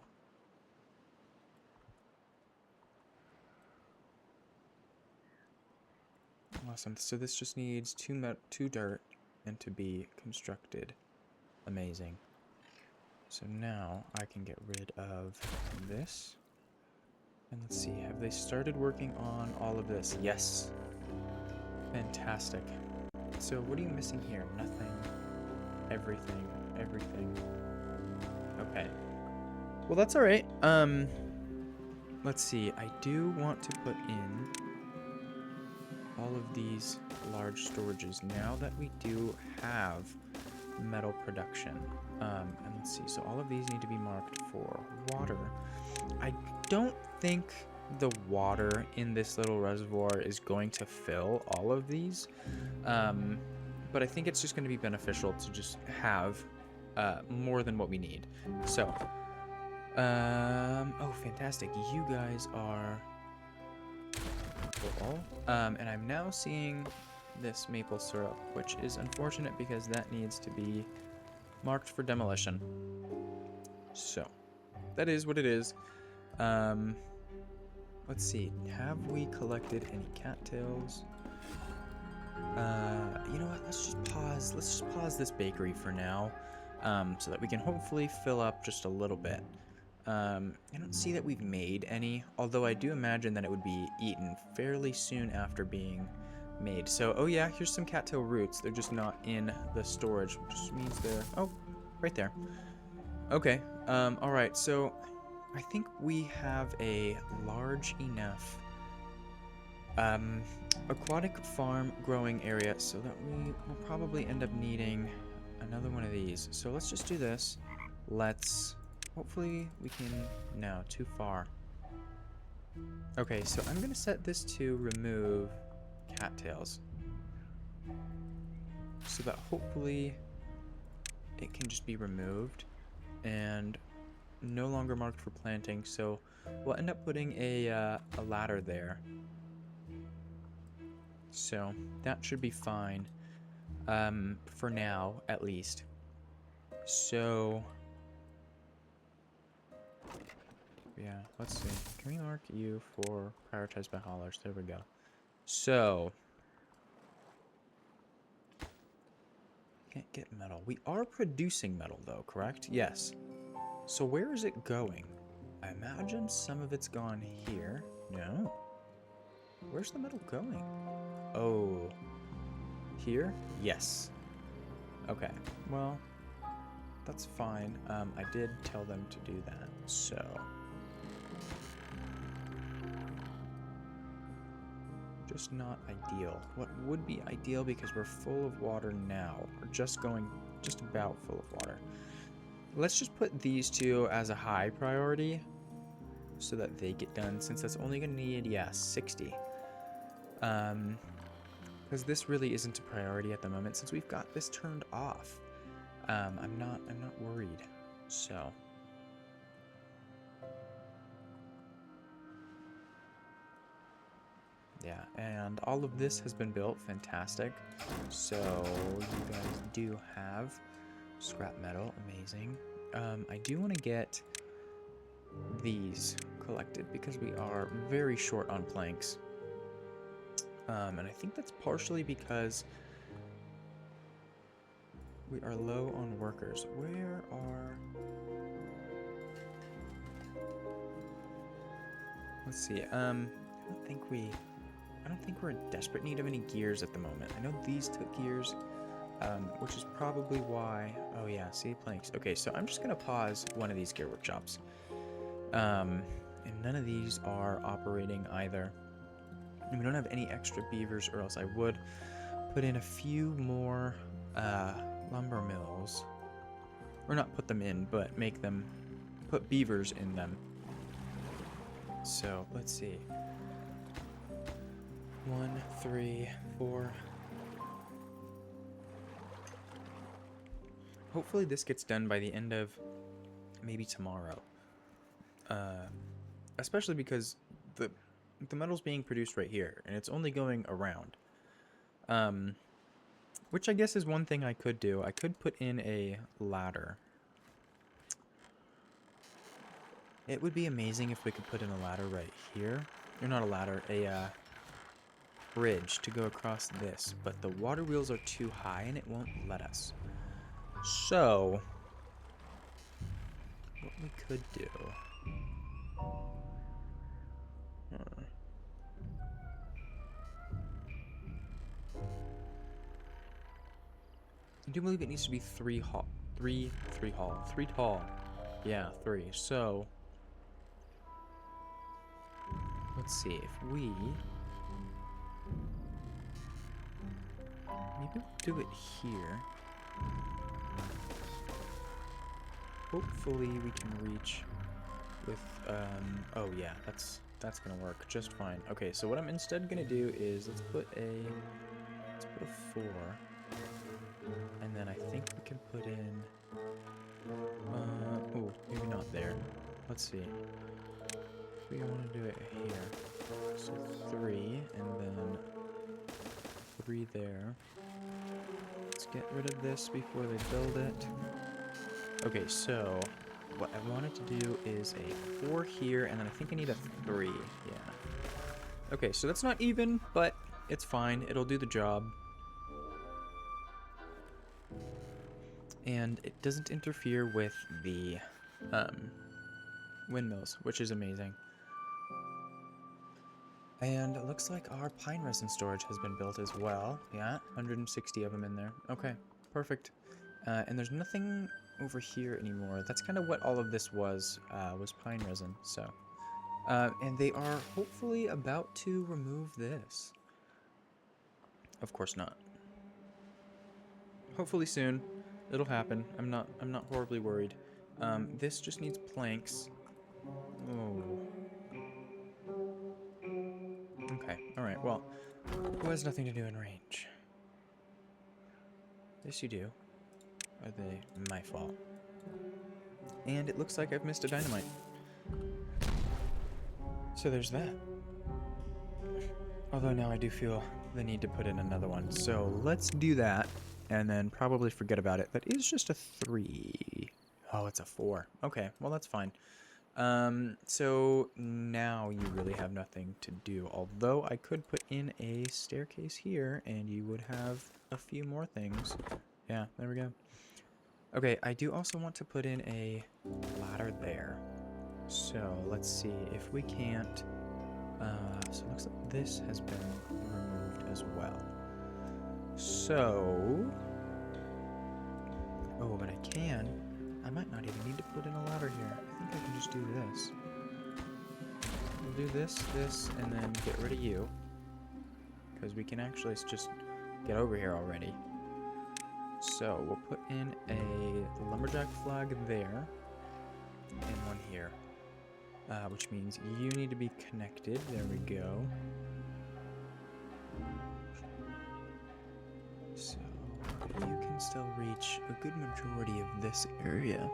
Awesome. So this just needs two dirt and to be constructed. Amazing. So now I can get rid of this. And let's see, have they started working on all of this? Yes. Fantastic. So what are you missing here? Nothing. Everything. Everything. Okay. Well, that's alright. Let's see. I do want to put in all of these large storages now that we do have metal production. And let's see. So all of these need to be marked for water. I don't think the water in this little reservoir is going to fill all of these, but I think it's just going to be beneficial to just have more than what we need. So, oh, fantastic! You guys are full, and I'm now seeing this maple syrup, which is unfortunate because that needs to be marked for demolition. So, that is what it is. Let's see. Have we collected any cattails? You know what? Let's just pause. Let's just pause this bakery for now, so that we can hopefully fill up just a little bit. I don't see that we've made any, although I do imagine that it would be eaten fairly soon after being made. So, oh yeah, here's some cattail roots. They're just not in the storage, which means they're... Oh, right there. Okay. All right. So... I think we have a large enough aquatic farm growing area so that we will probably end up needing another one of these. So let's just do this. Let's, hopefully we can, no, too far. Okay, so I'm going to set this to remove cattails. So that hopefully it can just be removed and no longer marked for planting, so we'll end up putting a ladder there. So that should be fine, for now at least. So yeah, let's see. Can we mark you for prioritized by haulers? There we go. So can't get metal. We are producing metal though, correct? Yes. So where is it going? I imagine some of it's gone here. No. Where's the metal going? Oh. Here? Yes. Okay. Well, that's fine. I did tell them to do that, so... Just not ideal. What would be ideal, because we're full of water now. We're just about full of water. Let's just put these two as a high priority so that they get done, since that's only going to need, yeah, 60. Because this really isn't a priority at the moment since we've got this turned off. I'm not worried. So yeah, and all of this has been built. Fantastic. So you guys do have scrap metal. Amazing. I do want to get these collected because we are very short on planks. And I think that's partially because we are low on workers. Where are... Let's see. I don't think we're in desperate need of any gears at the moment. I know these took gears, which is probably why... Oh yeah, see, planks. Okay, so I'm just going to pause one of these gear workshops. And none of these are operating either. And we don't have any extra beavers, or else I would put in a few more lumber mills. Or not put them in, but put beavers in them. So, let's see. 1, 3, 4. Hopefully this gets done by the end of maybe tomorrow. Especially because the metal's being produced right here, and it's only going around. Which I guess is one thing I could do. I could put in a ladder. It would be amazing if we could put in a ladder right here. Or not a ladder, a bridge to go across this. But the water wheels are too high and it won't let us. So, what we could do... I do believe it needs to be 3 tall. Yeah, 3. So, let's see, if we... Maybe we'll do it here. Hopefully we can reach with, oh yeah, that's gonna work just fine. Okay, so what I'm instead gonna do is, let's put a 4. And then I think we can put in, oh, maybe not there. Let's see. We want to do it here. So 3, and then 3 there. Let's get rid of this before they build it. Okay, so what I wanted to do is a 4 here, and then I think I need a 3. Yeah. Okay, so that's not even, but it's fine. It'll do the job. And it doesn't interfere with the windmills, which is amazing. And it looks like our pine resin storage has been built as well. Yeah, 160 of them in there. Okay, perfect. And there's nothing over here anymore. That's kind of what all of this was pine resin. So, and they are hopefully about to remove this. Of course not. Hopefully soon. It'll happen. I'm not horribly worried. This just needs planks. Oh. Okay. Alright, well, who has nothing to do in range? Yes, you do. Are they my fault? And it looks like I've missed a dynamite. So there's that. Although now I do feel the need to put in another one. So let's do that. And then probably forget about it. That is just a 3. Oh, it's a 4. Okay, well that's fine. So now you really have nothing to do. Although I could put in a staircase here and you would have a few more things. Yeah, there we go. Okay, I do also want to put in a ladder there. So let's see if we can't... so it looks like this has been removed as well. So, oh, but I might not even need to put in a ladder here. I think I can just do this. We'll do this, and then get rid of you. Because we can actually just get over here already. So, we'll put in a lumberjack flag there, and one here. Which means you need to be connected. There we go. So, you can still reach a good majority of this area.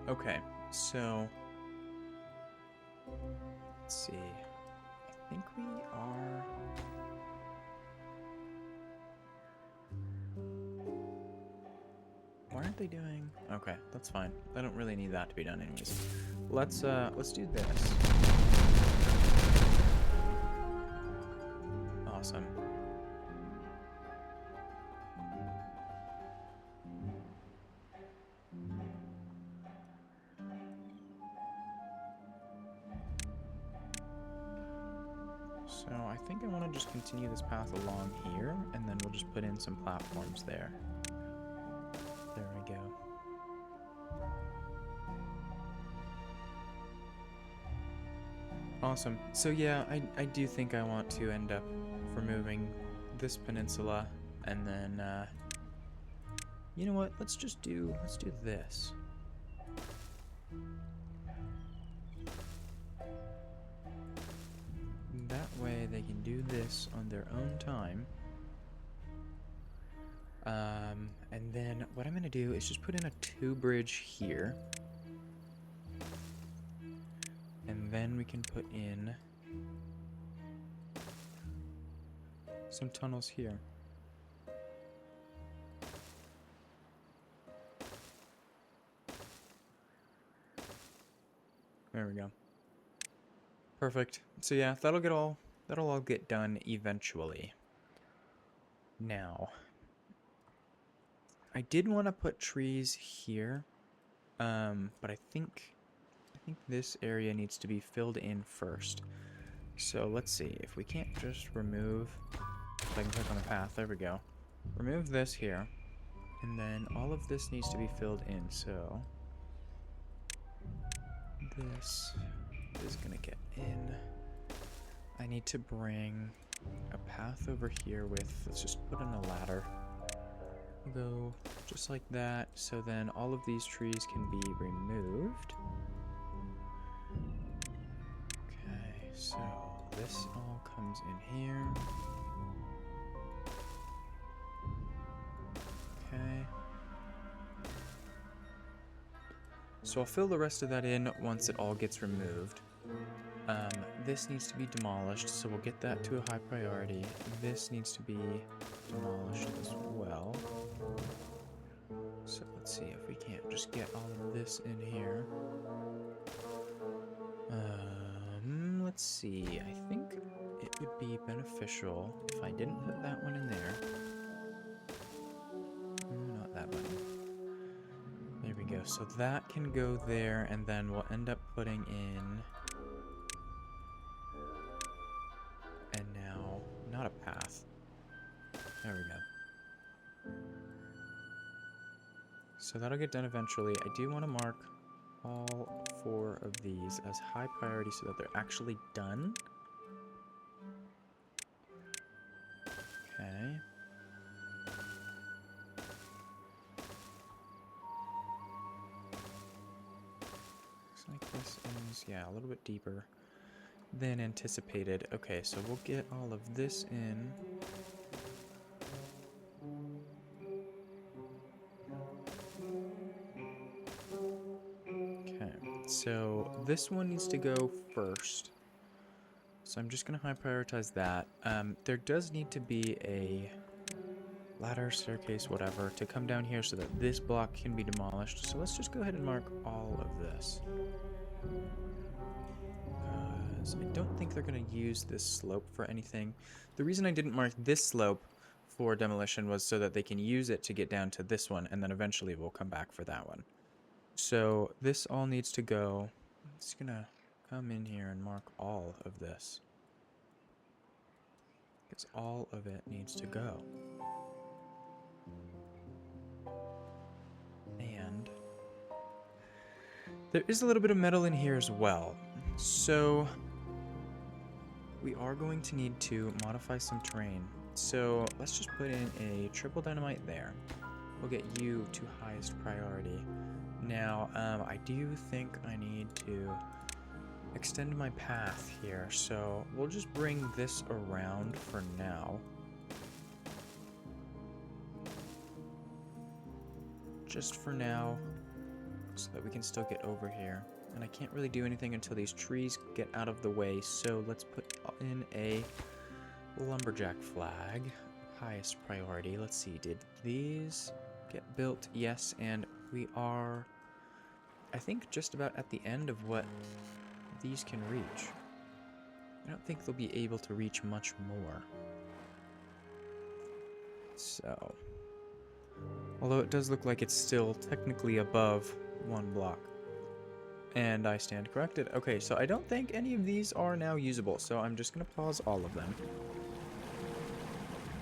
Okay, so... Let's see. I think we are... Why aren't they doing... Okay, that's fine. I don't really need that to be done anyways. Let's do this. Awesome. So I think I want to just continue this path along here, and then we'll just put in some platforms there. There we go. Awesome. So yeah, I do think I want to end up removing this peninsula, and then, you know what? Let's do this. That way they can do this on their own time. And then what I'm going to do is just put in a 2-bridge here. And then we can put in some tunnels here. There we go. Perfect. So yeah, that'll all get done eventually. Now, I did want to put trees here, but I think this area needs to be filled in first. So let's see if we can't just remove. If I can click on the path, there we go. Remove this here, and then all of this needs to be filled in. So this is gonna get in. I need to bring a path over here with. Let's just put in a ladder. We'll go just like that, so then all of these trees can be removed. Okay, so this all comes in here. Okay. So I'll fill the rest of that in once it all gets removed. This needs to be demolished, so we'll get that to a high priority. This needs to be demolished as well. So let's see if we can't just get all of this in here. Let's see. I think it would be beneficial if I didn't put that one in there. Not that one. There we go. So that can go there, and then we'll end up putting in... And now, not a path. There we go. So that'll get done eventually. I do want to mark all 4 of these as high priority so that they're actually done. Okay. Looks like this is, yeah, a little bit deeper than anticipated. Okay, so we'll get all of this in. Okay, so this one needs to go first. So I'm just going to high prioritize that. There does need to be a ladder, staircase, whatever, to come down here so that this block can be demolished. So let's just go ahead and mark all of this. I don't think they're going to use this slope for anything. The reason I didn't mark this slope for demolition was so that they can use it to get down to this one, and then eventually we'll come back for that one. So this all needs to go. I'm just going to come in here and mark all of this, because all of it needs to go. And there is a little bit of metal in here as well. So we are going to need to modify some terrain. So let's just put in a triple dynamite there. We'll get you to highest priority. Now, I do think I need to extend my path here. So we'll just bring this around for now. Just for now, so that we can still get over here. And I can't really do anything until these trees get out of the way, so let's put in a lumberjack flag. Highest priority. Let's see, did these get built? Yes, and we are, I think, just about at the end of what these can reach. I don't think they'll be able to reach much more. So, although it does look like it's still technically above 1 block. And I stand corrected. Okay, so I don't think any of these are now usable, so I'm just going to pause all of them.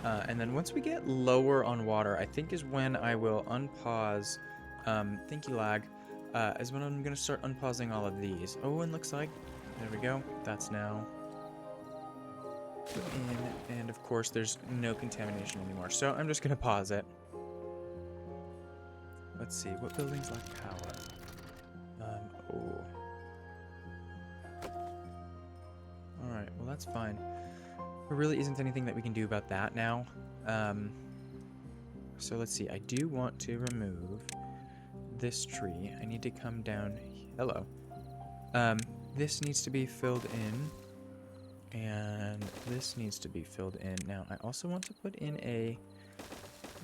And then once we get lower on water, I think is when I will unpause, thank you lag, is when I'm going to start unpausing all of these. Oh, and looks like, there we go, that's now put in, and of course there's no contamination anymore, so I'm just going to pause it. Let's see, what buildings lack power? Alright, well that's fine. there really isn't anything that we can do about that now. So let's see. I do want to remove this tree. I need to come down. Hello. This needs to be filled in, and this needs to be filled in. Now, I also want to put in a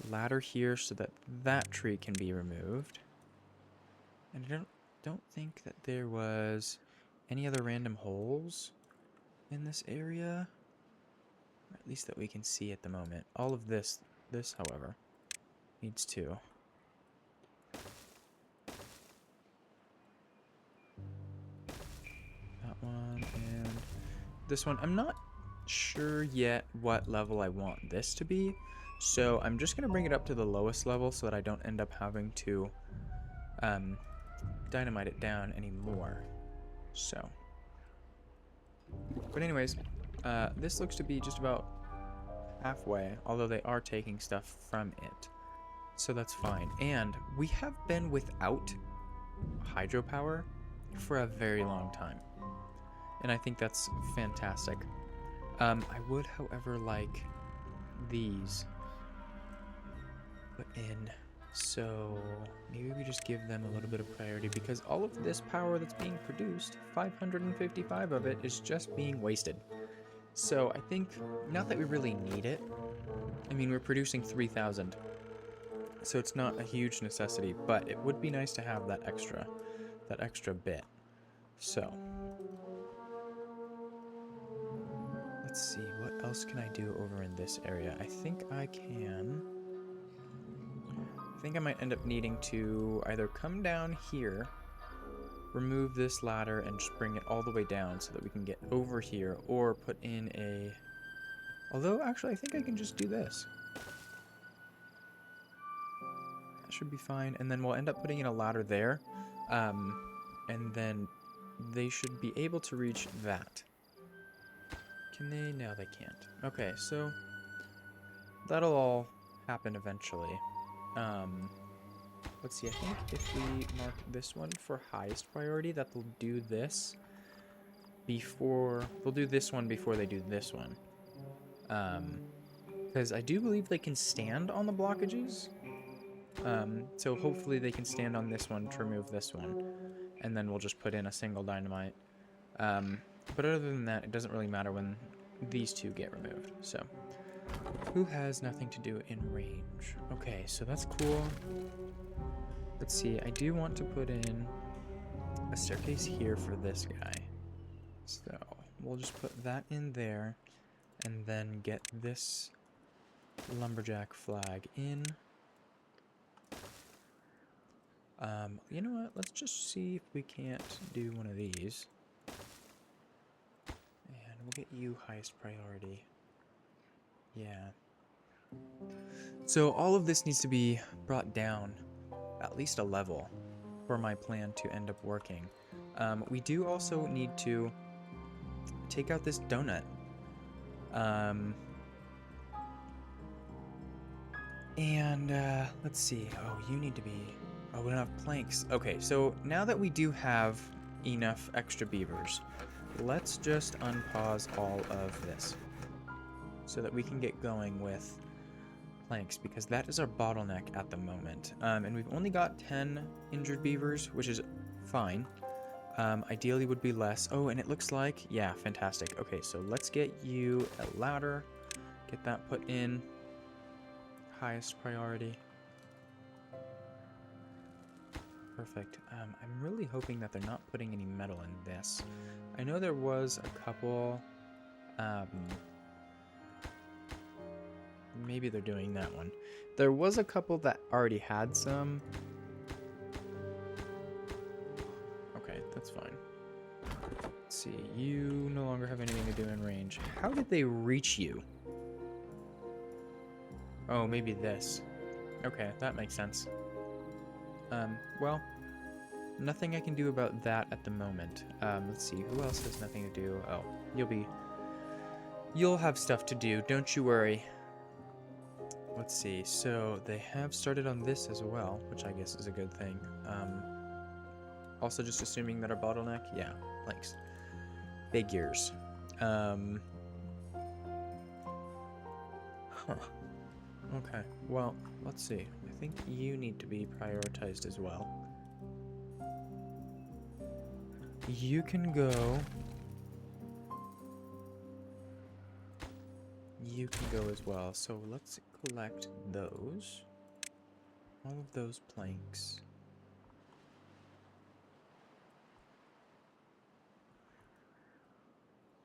ladder here so that that tree can be removed. And I don't think that there was any other random holes in this area, or at least that we can see at the moment. All of this, however, needs to. That one and this one. I'm not sure yet what level I want this to be, so I'm just gonna bring it up to the lowest level so that I don't end up having to dynamite it down anymore. So, but anyways, this looks to be just about halfway, although they are taking stuff from it, so that's fine. And we have been without hydropower for a very long time, and I think that's fantastic. I would, however, like these put in, so maybe we just give them a little bit of priority, because all of this power that's being produced, 555 of it, is just being wasted. So I think, not that we really need it. I mean, we're producing 3,000, so it's not a huge necessity, but it would be nice to have that extra bit. So let's see, what else can I do over in this area? I think I might end up needing to either come down here, remove this ladder, and just bring it all the way down so that we can get over here, or put in a... Although, actually, I think I can just do this. That should be fine, and then we'll end up putting in a ladder there, and then they should be able to reach that. Can they? No, they can't. Okay, so that'll all happen eventually. Let's see, I think if we mark this one for highest priority, that they'll do this before... They'll do this one before they do this one. Because I do believe they can stand on the blockages. So hopefully they can stand on this one to remove this one. And then we'll just put in a single dynamite. But other than that, it doesn't really matter when these two get removed. So, who has nothing to do in range? Okay, so that's cool. Let's see, I do want to put in a staircase here for this guy. So, we'll just put that in there, and then get this lumberjack flag in. You know what? Let's just see if we can't do one of these. And we'll get you highest priority. Yeah. So all of this needs to be brought down at least a level for my plan to end up working. We do also need to take out this donut. Let's see. Oh, you need to be... Oh, we don't have planks. Okay, so now that we do have enough extra beavers, let's just unpause all of this so that we can get going with planks, because that is our bottleneck at the moment. And we've only got 10 injured beavers, which is fine. Ideally would be less. Oh, and it looks like, yeah, fantastic. Okay, so let's get you a ladder, get that put in highest priority. Perfect. I'm really hoping that they're not putting any metal in this. I know there was a couple, maybe they're doing that one. There was a couple that already had some. Okay, that's fine. Let's see, you no longer have anything to do in range. How did they reach you? Oh, maybe this. Okay, that makes sense. Well, nothing I can do about that at the moment. Let's see, who else has nothing to do? Oh, you'll have stuff to do, don't you worry. Let's see, so they have started on this as well, which I guess is a good thing. Also just assuming that our bottleneck, yeah, thanks. Figures. Huh. Okay, well, let's see. I think you need to be prioritized as well. You can go. You can go as well. So let's collect those. All of those planks.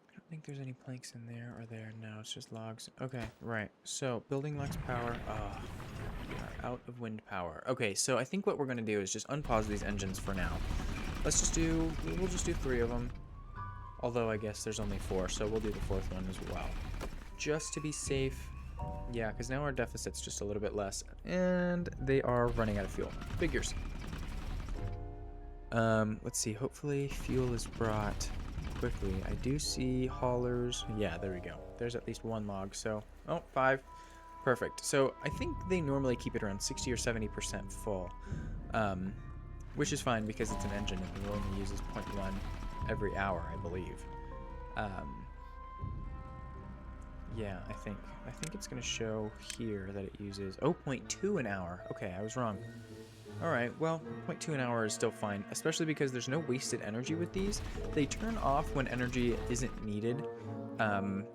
I don't think there's any planks in there or there. No, it's just logs. Okay, right. So building lacks power. We are out of wind power. Okay, so I think what we're gonna do is just unpause these engines for now. We'll just do 3 of them. Although I guess there's only 4, so we'll do the 4th one as well. Just to be safe. Yeah, because now our deficit's just a little bit less. And they are running out of fuel. Figures. Let's see. Hopefully fuel is brought quickly. I do see haulers. Yeah, there we go. There's at least 1 log, so... Oh, 5. Perfect. So I think they normally keep it around 60 or 70% full. Which is fine because it's an engine and it only uses 0.1 every hour, I believe. Yeah, I think it's going to show here that it uses 0.2 an hour. Okay, I was wrong. Alright, well, 0.2 an hour is still fine, especially because there's no wasted energy with these. They turn off when energy isn't needed. And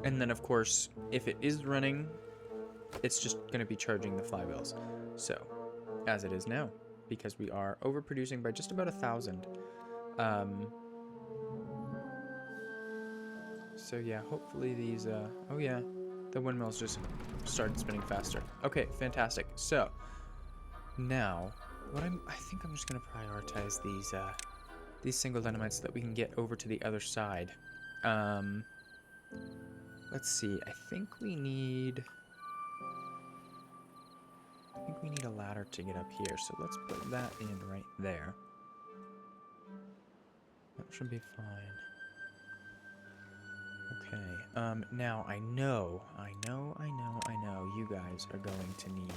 then, of course, if it is running, it's just going to be charging the flywheels. So, as it is now, because we are overproducing by just about 1,000. So yeah, hopefully these, oh yeah, the windmills just started spinning faster. Okay, fantastic. So, now, I think I'm just gonna prioritize these single dynamites so that we can get over to the other side. Let's see, I think we need a ladder to get up here, so let's put that in right there. That should be fine. Okay, now I know you guys are going to need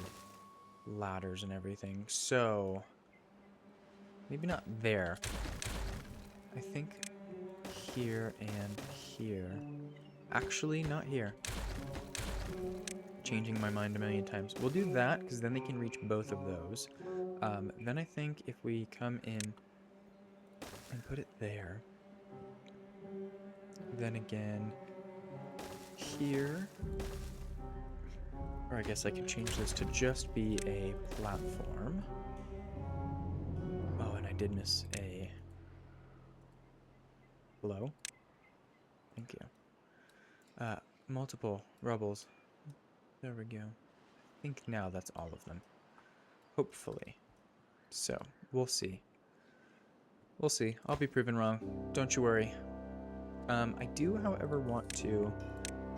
ladders and everything, so maybe not there. I think here and here. Actually, not here. Changing my mind a million times. We'll do that, because then they can reach both of those. Then I think if we come in and put it there, then again here, or I guess I could change this to just be a platform. Oh, and I did miss a... Hello? Thank you. Multiple rubbles. There we go. I think now that's all of them. Hopefully. So, we'll see. We'll see. I'll be proven wrong. Don't you worry. I do, however, want to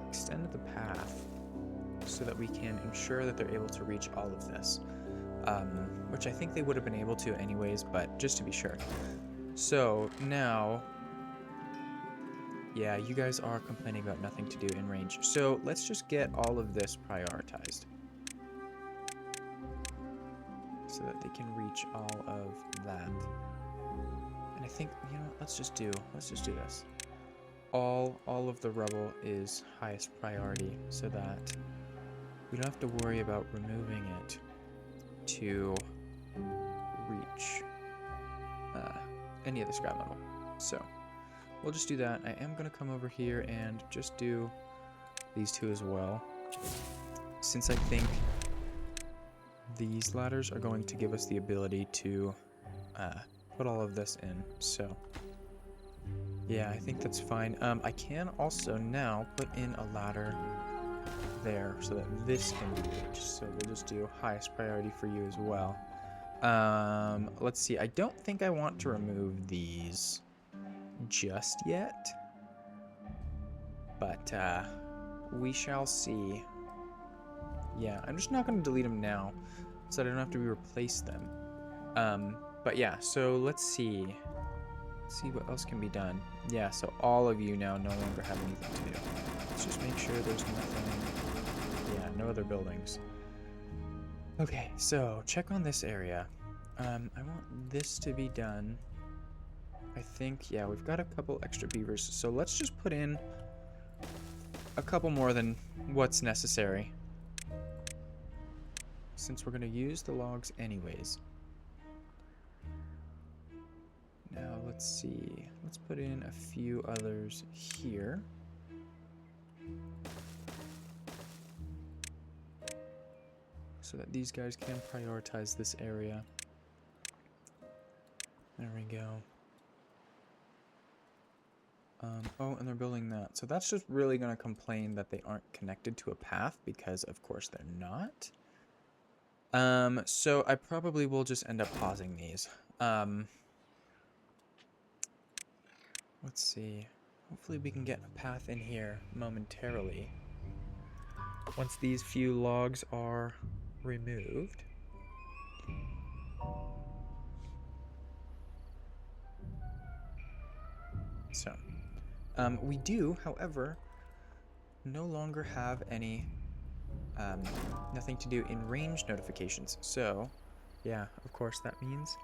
extend the path so that we can ensure that they're able to reach all of this. Which I think they would have been able to anyways, but just to be sure. So, now... Yeah, you guys are complaining about nothing to do in range. So, let's just get all of this prioritized. So that they can reach all of that. And I think, you know what, let's just do this. All of the rubble is highest priority so that we don't have to worry about removing it to reach any of the scrap metal. So we'll just do that. I am going to come over here and just do these 2 as well, since I think these ladders are going to give us the ability to put all of this in. So yeah, I think that's fine. I can also now put in a ladder there so that this can be reached. So we'll just do highest priority for you as well. Let's see. I don't think I want to remove these just yet, but we shall see. Yeah, I'm just not going to delete them now so that I don't have to replace them. But yeah, so let's see. Let's see what else can be done. Yeah, so all of you now no longer have anything to do. Let's just make sure there's nothing. Yeah, no other buildings. Okay, so check on this area. I want this to be done. I think, yeah, we've got a couple extra beavers. So let's just put in a couple more than what's necessary, since we're going to use the logs anyways. Now let's see, let's put in a few others here. So that these guys can prioritize this area. There we go. Oh, and they're building that. So that's just really going to complain that they aren't connected to a path, because of course they're not. So I probably will just end up pausing these. Let's see. Hopefully we can get a path in here momentarily. Once these few logs are removed. So, we do, however, no longer have any, nothing to do in range notifications. So, yeah, of course that means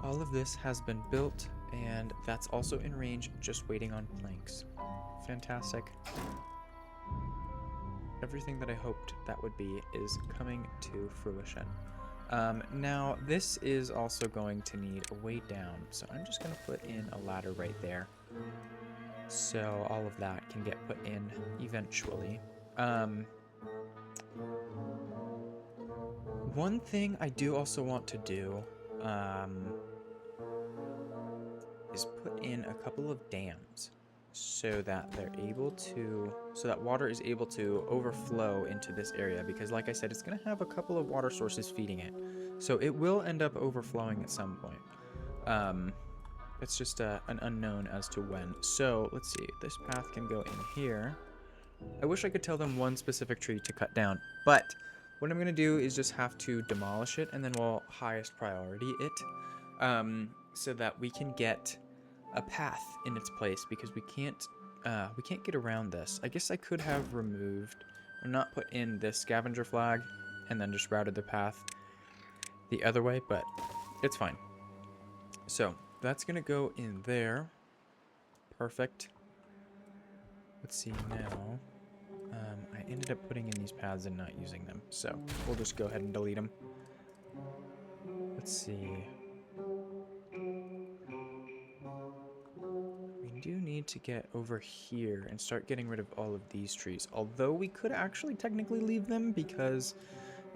all of this has been built, and that's also in range, just waiting on planks. Fantastic. Everything that I hoped that would be is coming to fruition. Now, this is also going to need a way down, so I'm just going to put in a ladder right there. So all of that can get put in eventually. One thing I do also want to do is put in a couple of dams so that they're able to, so that water is able to overflow into this area, because like I said, it's going to have a couple of water sources feeding it. So it will end up overflowing at some point. It's just an unknown as to when. So let's see, this path can go in here. I wish I could tell them one specific tree to cut down, but what I'm going to do is just have to demolish it, and then we'll highest priority it, so that we can get a path in its place, because we can't get around this. I guess I could have removed or not put in this scavenger flag and then just routed the path the other way, but it's fine. So that's gonna go in there. Perfect. Let's see now. I ended up putting in these paths and not using them, so we'll just go ahead and delete them. Let's see. We do need to get over here and start getting rid of all of these trees, although we could actually technically leave them, because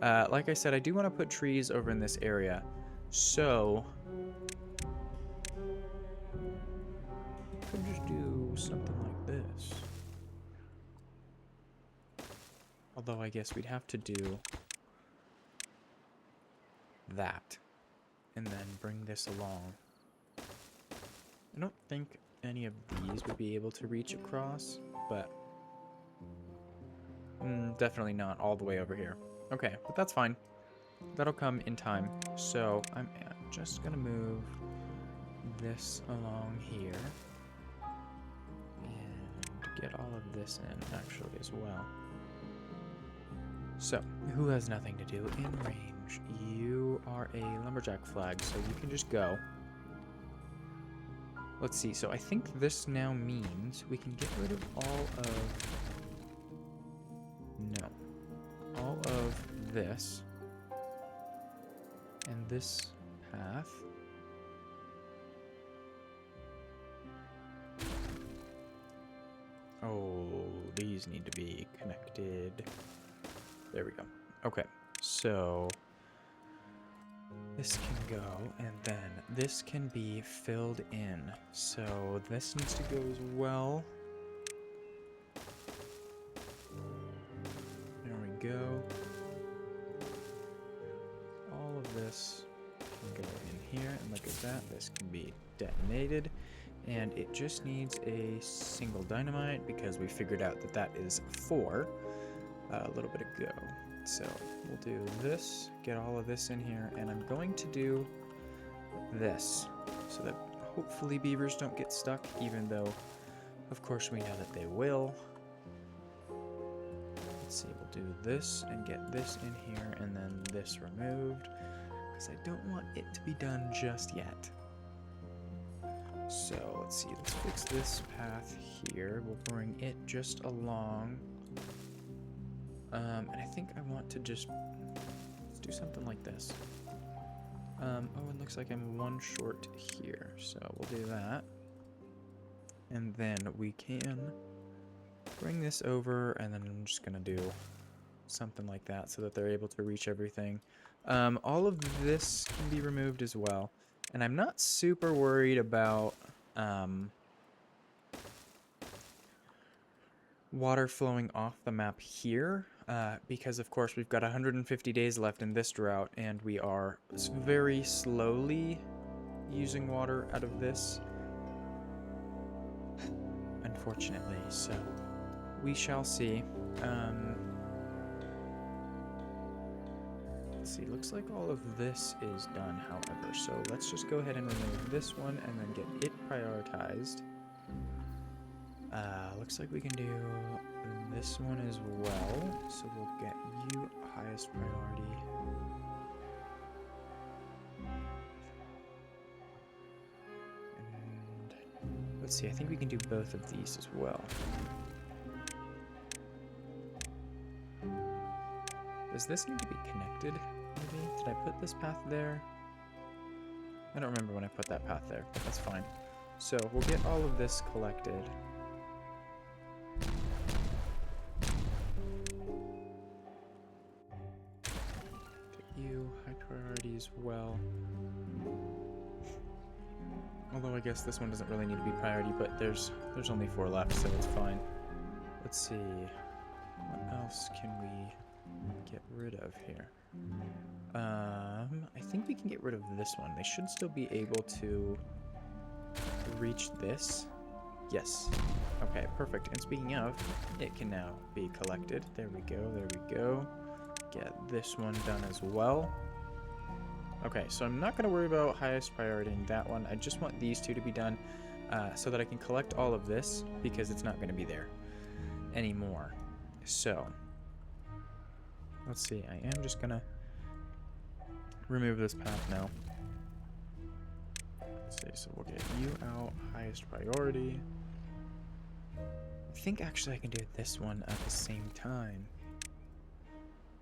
like I said, I do want to put trees over in this area. So could just do something like this. Although I guess we'd have to do that and then bring this along. I don't think any of these would be able to reach across, but definitely not all the way over here. Okay, but that's fine. That'll come in time. So I'm just gonna move this along here and get all of this in actually as well. So, who has nothing to do in range? You are a lumberjack flag, so you can just go. Let's see, so I think this now means we can get rid of all of this and this path. Oh, these need to be connected. There we go. Okay, so this can go, and then this can be filled in. So this needs to go as well. There we go. All of this can go in here, and look at that. This can be detonated, and it just needs a single dynamite, because we figured out that that is 4 a little bit ago. So we'll do this, get all of this in here, and I'm going to do this so that hopefully beavers don't get stuck, even though of course we know that they will. Let's see, we'll do this and get this in here, and then this removed, because I don't want it to be done just yet. So let's see, let's fix this path here. We'll bring it just along. And I think I want to just let's do something like this. Oh, it looks like I'm one short here, so we'll do that. And then we can bring this over, and then I'm just gonna do something like that so that they're able to reach everything. All of this can be removed as well. And I'm not super worried about water flowing off the map here, because of course we've got 150 days left in this drought, and we are very slowly using water out of this, unfortunately, so we shall see. Let's see, looks like all of this is done, however, so let's just go ahead and remove this one and then get it prioritized. Looks like we can do this one as well, so we'll get you highest priority. And let's see, I think we can do both of these as well. Does this need to be connected, maybe? Did I put this path there? I don't remember when I put that path there, but that's fine. So we'll get all of this collected. You, high priority as well. Although I guess this one doesn't really need to be priority, but there's only 4 left, so it's fine. Let's see. What else can we get rid of here? I think we can get rid of this one. They should still be able to reach this. Yes. Okay, perfect. And speaking of, it can now be collected. There we go, there we go. Get this one done as well. Okay, so I'm not going to worry about highest priority in that one. I just want these two to be done so that I can collect all of this, because it's not going to be there anymore. So, let's see. I am just going to remove this path now. Let's see, so we'll get you out, highest priority. I think actually I can do this one at the same time.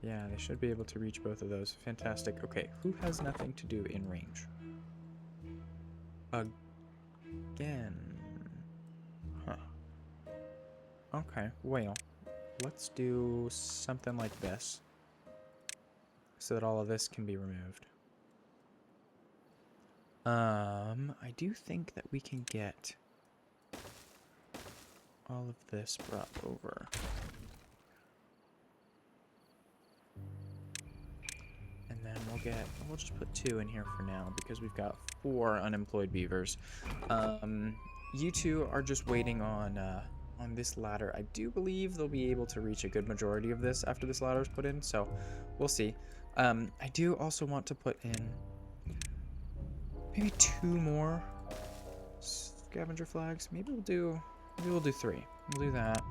Yeah, they should be able to reach both of those. Fantastic. Okay, who has nothing to do in range? Again. Huh. Okay, well, let's do something like this, so that all of this can be removed. I do think that we can get all of this brought over. And then we'll just put 2 in here for now, because we've got 4 unemployed beavers. You two are just waiting on this ladder. I do believe they'll be able to reach a good majority of this after this ladder is put in, so we'll see. I do also want to put in maybe 2 more scavenger flags. Maybe we'll do 3. We'll do that.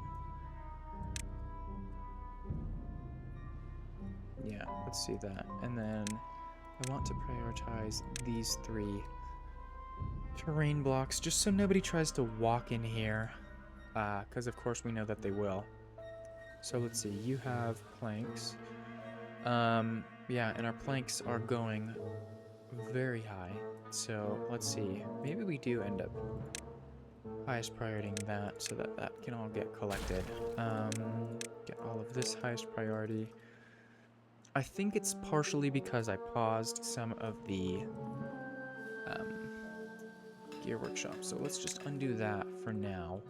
Yeah, let's see that. And then I want to prioritize these 3 terrain blocks, just so nobody tries to walk in here, because of course we know that they will. So let's see, you have planks. Yeah, and our planks are going very high. So let's see, maybe we do end up highest prioritying that so that that can all get collected. Get all of this highest priority. I think it's partially because I paused some of the gear workshop, so let's just undo that for now.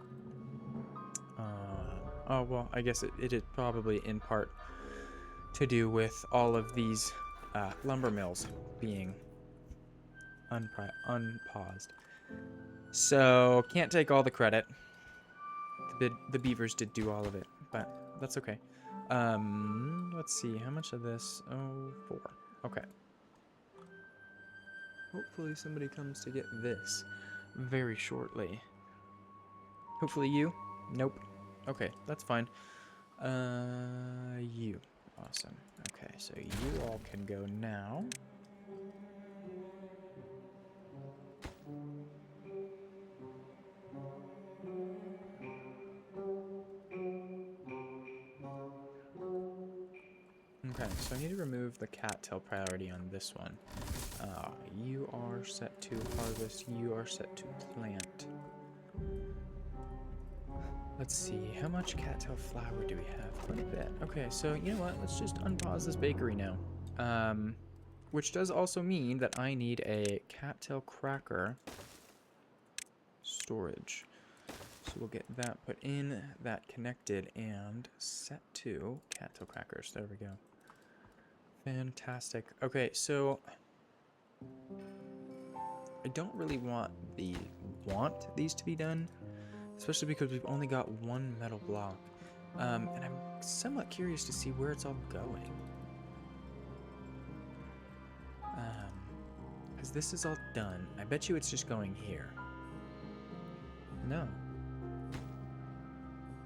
Oh well, I guess it is probably in part to do with all of these lumber mills being unpaused. So can't take all the credit. The beavers did do all of it, but that's okay. Let's see, how much of this? Oh, 4. Okay. Hopefully somebody comes to get this very shortly. Hopefully you? Nope. Okay, that's fine. You. Awesome. Okay, so you all can go now. Okay, so I need to remove the cattail priority on this one. You are set to harvest. You are set to plant. Let's see, how much cattail flour do we have? Quite a bit. Okay, so you know what? Let's just unpause this bakery now. Which does also mean that I need a cattail cracker storage. So we'll get that put in, that connected, and set to cattail crackers. There we go. Fantastic. Okay, so I don't really want these to be done, especially because we've only got one metal block. And I'm somewhat curious to see where it's all going. Because this is all done. I bet you it's just going here. No.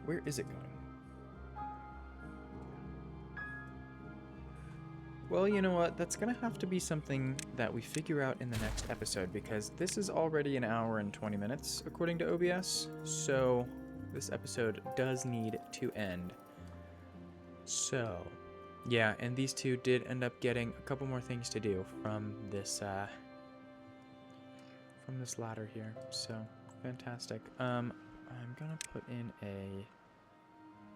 Where is it going? Well, you know what? That's going to have to be something that we figure out in the next episode, because this is already an hour and 20 minutes, according to OBS. So, this episode does need to end. So, yeah, and these two did end up getting a couple more things to do from this ladder here. So, fantastic. I'm going to put in a...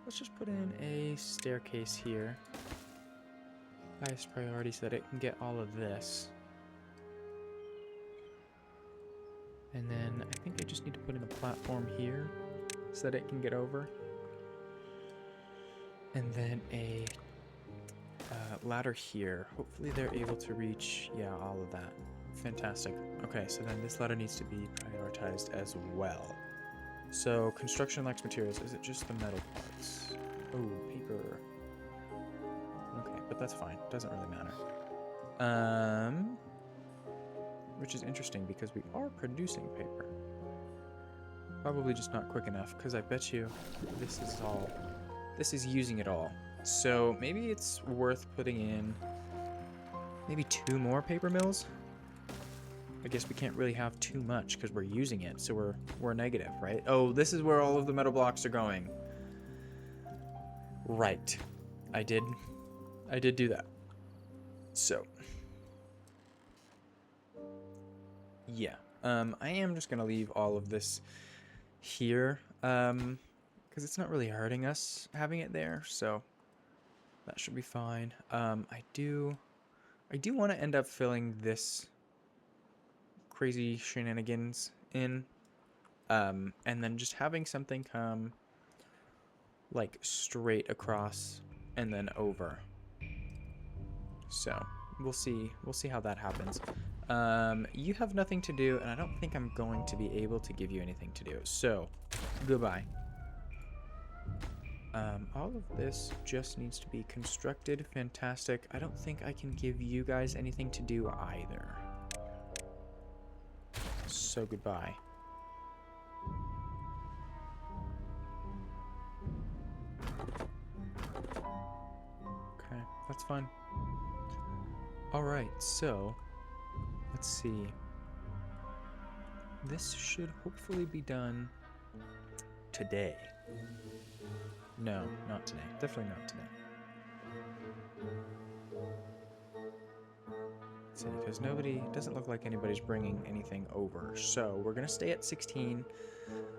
Let's just put in a staircase here. Highest priority so that it can get all of this. And then I think I just need to put in a platform here so that it can get over. And then a ladder here. Hopefully they're able to reach, yeah, all of that. Fantastic. Okay, so then this ladder needs to be prioritized as well. So construction lacks materials. Is it just the metal parts? Oh, paper. Okay, but that's fine. Doesn't really matter. Which is interesting because we are producing paper. Probably just not quick enough, because I bet you this is using it all. So maybe it's worth putting in maybe 2 more paper mills. I guess we can't really have too much because we're using it, so we're negative, right? Oh, this is where all of the metal blocks are going. Right. I did do that. So, yeah. I am just gonna leave all of this here, because it's not really hurting us having it there, so that should be fine. I do want to end up filling this crazy shenanigans in, and then just having something come like straight across and then over. So we'll see how that happens. You have nothing to do, and I don't think I'm going to be able to give you anything to do. So goodbye. All of this just needs to be constructed. Fantastic. I don't think I can give you guys anything to do either. So goodbye. Okay, that's fine. Alright, so let's see. This should hopefully be done today. No, not today. Definitely not today. Let's see, because doesn't look like anybody's bringing anything over. So we're going to stay at 16.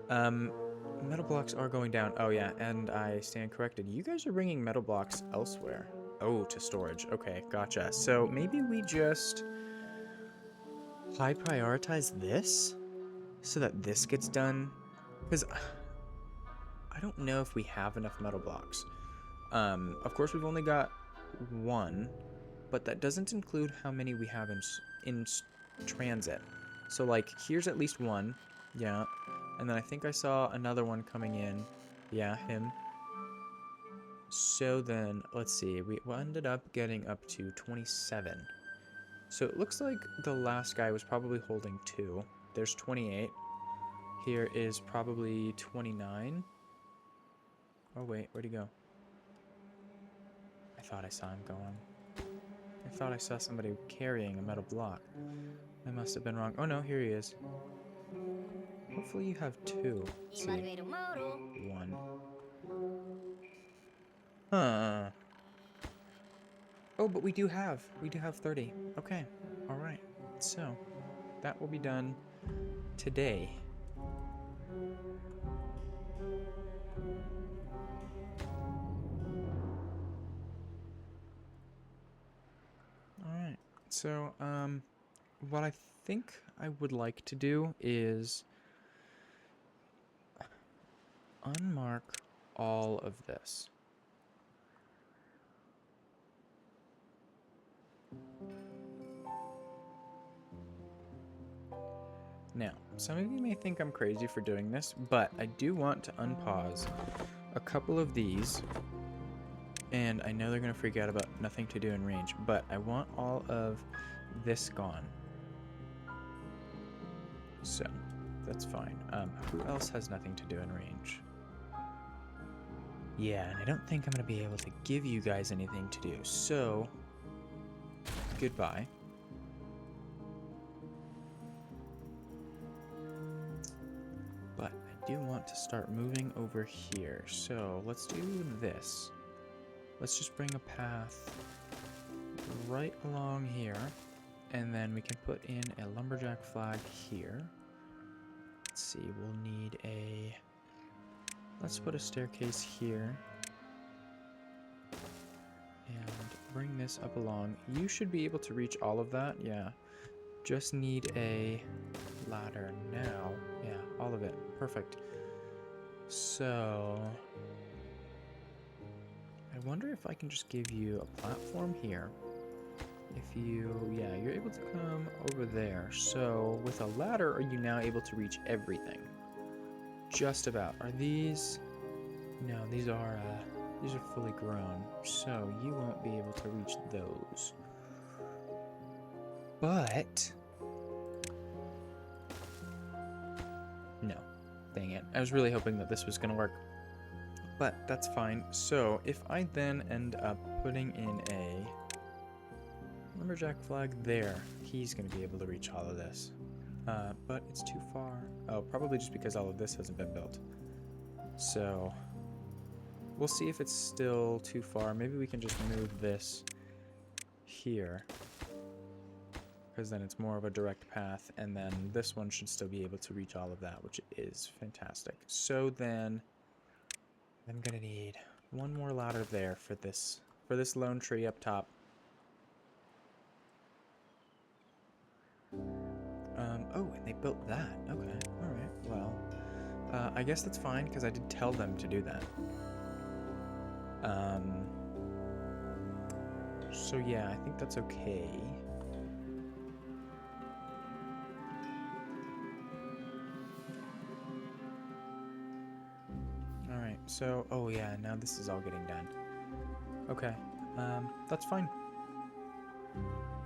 Metal blocks are going down. Oh, yeah, and I stand corrected. You guys are bringing metal blocks elsewhere. Oh, to storage. Okay, gotcha. So maybe we just high prioritize this so that this gets done. Because I don't know if we have enough metal blocks. Of course, we've only got 1, but that doesn't include how many we have in transit. So, like, here's at least 1. Yeah. And then I think I saw another one coming in. Yeah, him. So then, let's see. We ended up getting up to 27. So it looks like the last guy was probably holding 2. There's 28. Here is probably 29. Oh, wait. Where'd he go? I thought I saw him going. I thought I saw somebody carrying a metal block. I must have been wrong. Oh, no. Here he is. Hopefully you have 2. Let's see. 1. Huh. Oh, but we do have 30. Okay, all right. So that will be done today. All right. So what I think I would like to do is unmark all of this. Now, some of you may think I'm crazy for doing this, but I do want to unpause a couple of these, and I know they're going to freak out about nothing to do in range, but I want all of this gone. So, that's fine. Who else has nothing to do in range? Yeah, and I don't think I'm going to be able to give you guys anything to do, so goodbye. But I do want to start moving over here, so let's do this. Let's just bring a path right along here, and then we can put in a lumberjack flag here. Let's see, we'll need a... Let's put a staircase here. And bring this up along. You should be able to reach all of that, yeah. Just need a ladder now. Yeah, all of it. Perfect. So... I wonder if I can just give you a platform here. If you, yeah, you're able to come over there. So with a ladder, are you now able to reach everything? Just about. Are these? No, these are fully grown. So you won't be able to reach those. But no, dang it. I was really hoping that this was gonna work. But that's fine. So if I then end up putting in a lumberjack flag there, he's going to be able to reach all of this. But it's too far. Oh, probably just because all of this hasn't been built. So we'll see if it's still too far. Maybe we can just move this here, because then it's more of a direct path, and then this one should still be able to reach all of that, which is fantastic. So then I'm gonna need one more ladder there for this lone tree up top. Oh, and they built that. Okay, all right. Well, I guess that's fine because I did tell them to do that. So yeah, I think that's okay. All right. So, oh yeah, now this is all getting done. Okay. That's fine.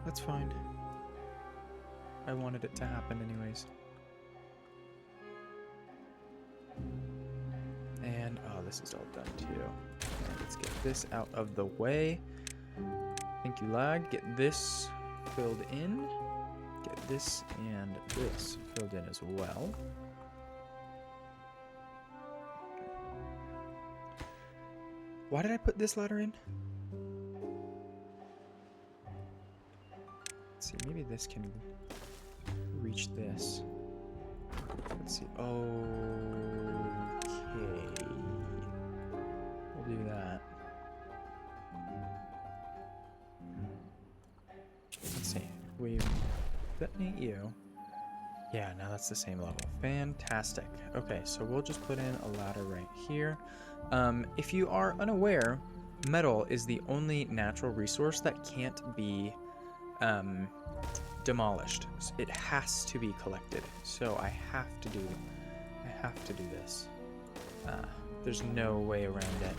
That's fine. I wanted it to happen anyways. And, oh, this is all done too. Okay, let's get this out of the way. Thank you, lag. Get this filled in. Get this and this filled in as well. Why did I put this ladder in? Let's see, maybe this can reach this. Let's see. Okay. We'll do that. Let's see. We detonate you. Yeah, now that's the same level. Fantastic. Okay, so we'll just put in a ladder right here. If you are unaware, metal is the only natural resource that can't be demolished. It has to be collected. So I have to do this. There's no way around it.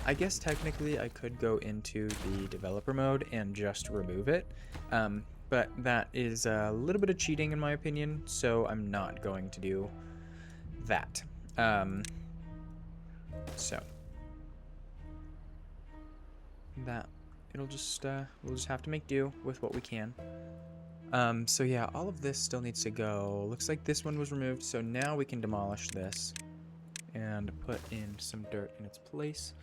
I guess technically I could go into the developer mode and just remove it. But that is a little bit of cheating in my opinion, so I'm not going to do that. So that it'll just we'll just have to make do with what we can. So yeah, all of this still needs to go. Looks like this one was removed, so now we can demolish this and put in some dirt in its place.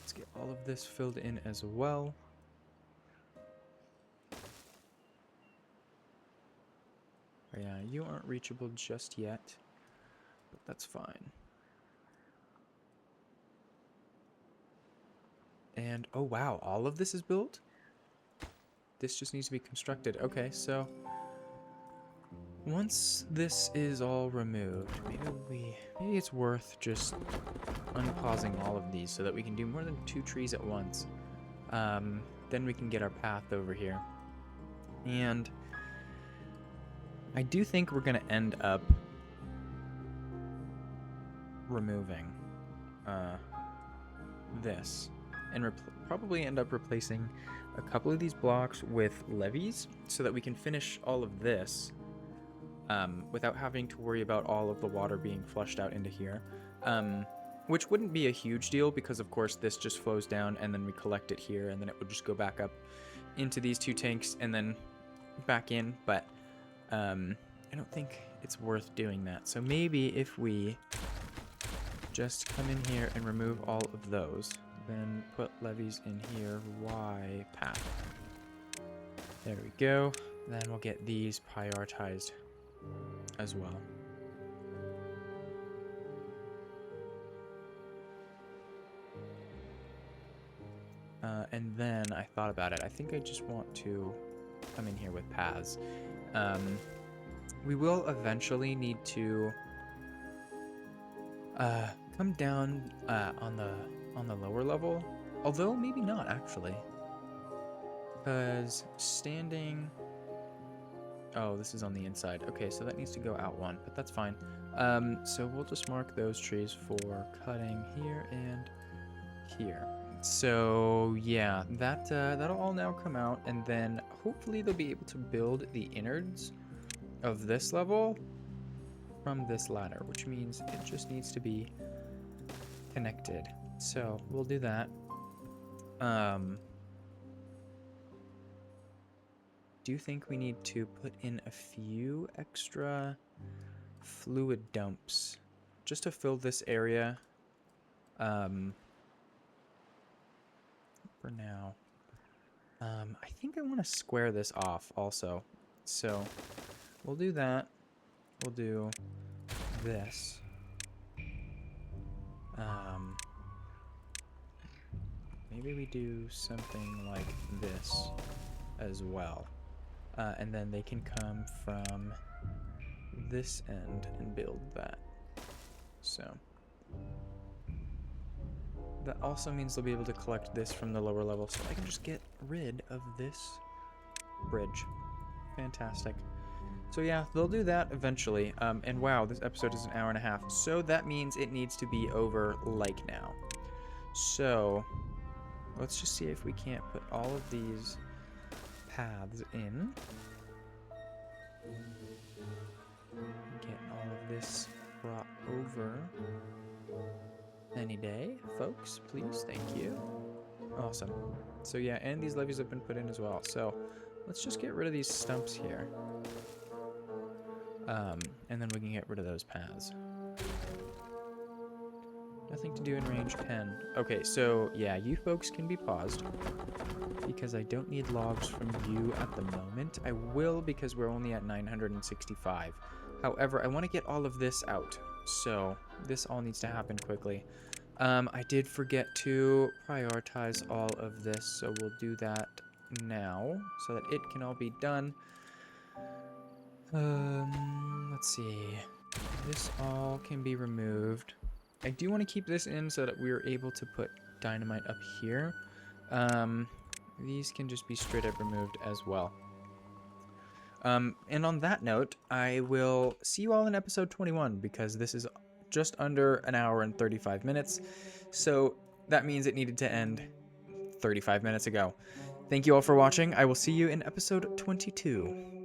Let's get all of this filled in as well. Yeah, you aren't reachable just yet, but that's fine. And, oh wow, all of this is built? This just needs to be constructed. Okay, so once this is all removed, maybe it's worth just unpausing all of these so that we can do more than 2 trees at once. Then we can get our path over here. And I do think we're going to end up removing this and probably end up replacing a couple of these blocks with levees so that we can finish all of this without having to worry about all of the water being flushed out into here. Which wouldn't be a huge deal because, of course, this just flows down and then we collect it here and then it would just go back up into these 2 tanks and then back in. But I don't think it's worth doing that. So maybe if we just come in here and remove all of those, then put levees in here, Y path. There we go. Then we'll get these prioritized as well. And then I thought about it. I think I just want to come in here with paths. We will eventually need to come down on the lower level, although maybe not actually, because standing. Oh, this is on the inside. Okay, so that needs to go out 1, but that's fine. So we'll just mark those trees for cutting here and here. So yeah, that'll all now come out, and then hopefully they'll be able to build the innards of this level from this ladder, which means it just needs to be connected. So we'll do that. Do you think we need to put in a few extra fluid dumps just to fill this area? For now. I think I want to square this off also. So we'll do that. We'll do this. Maybe we do something like this as well. And then they can come from this end and build that. So that also means they'll be able to collect this from the lower level, so I can just get rid of this bridge. Fantastic. So yeah, they'll do that eventually. And wow, this episode is 1.5 hours. So that means it needs to be over like now. So let's just see if we can't put all of these paths in. Get all of this brought over any day, folks, please. Thank you. Awesome. So yeah, and these levees have been put in as well. So let's just get rid of these stumps here. And then we can get rid of those paths. Nothing to do in range 10. Okay, so yeah, you folks can be paused because I don't need logs from you at the moment. I will because we're only at 965. However, I want to get all of this out. So this all needs to happen quickly. I did forget to prioritize all of this, so we'll do that now so that it can all be done. Let's see. This all can be removed. I do want to keep this in so that we're able to put dynamite up here. These can just be straight up removed as well. And on that note, I will see you all in episode 21 because this is just under 1 hour and 35 minutes. So that means it needed to end 35 minutes ago. Thank you all for watching. I will see you in episode 22.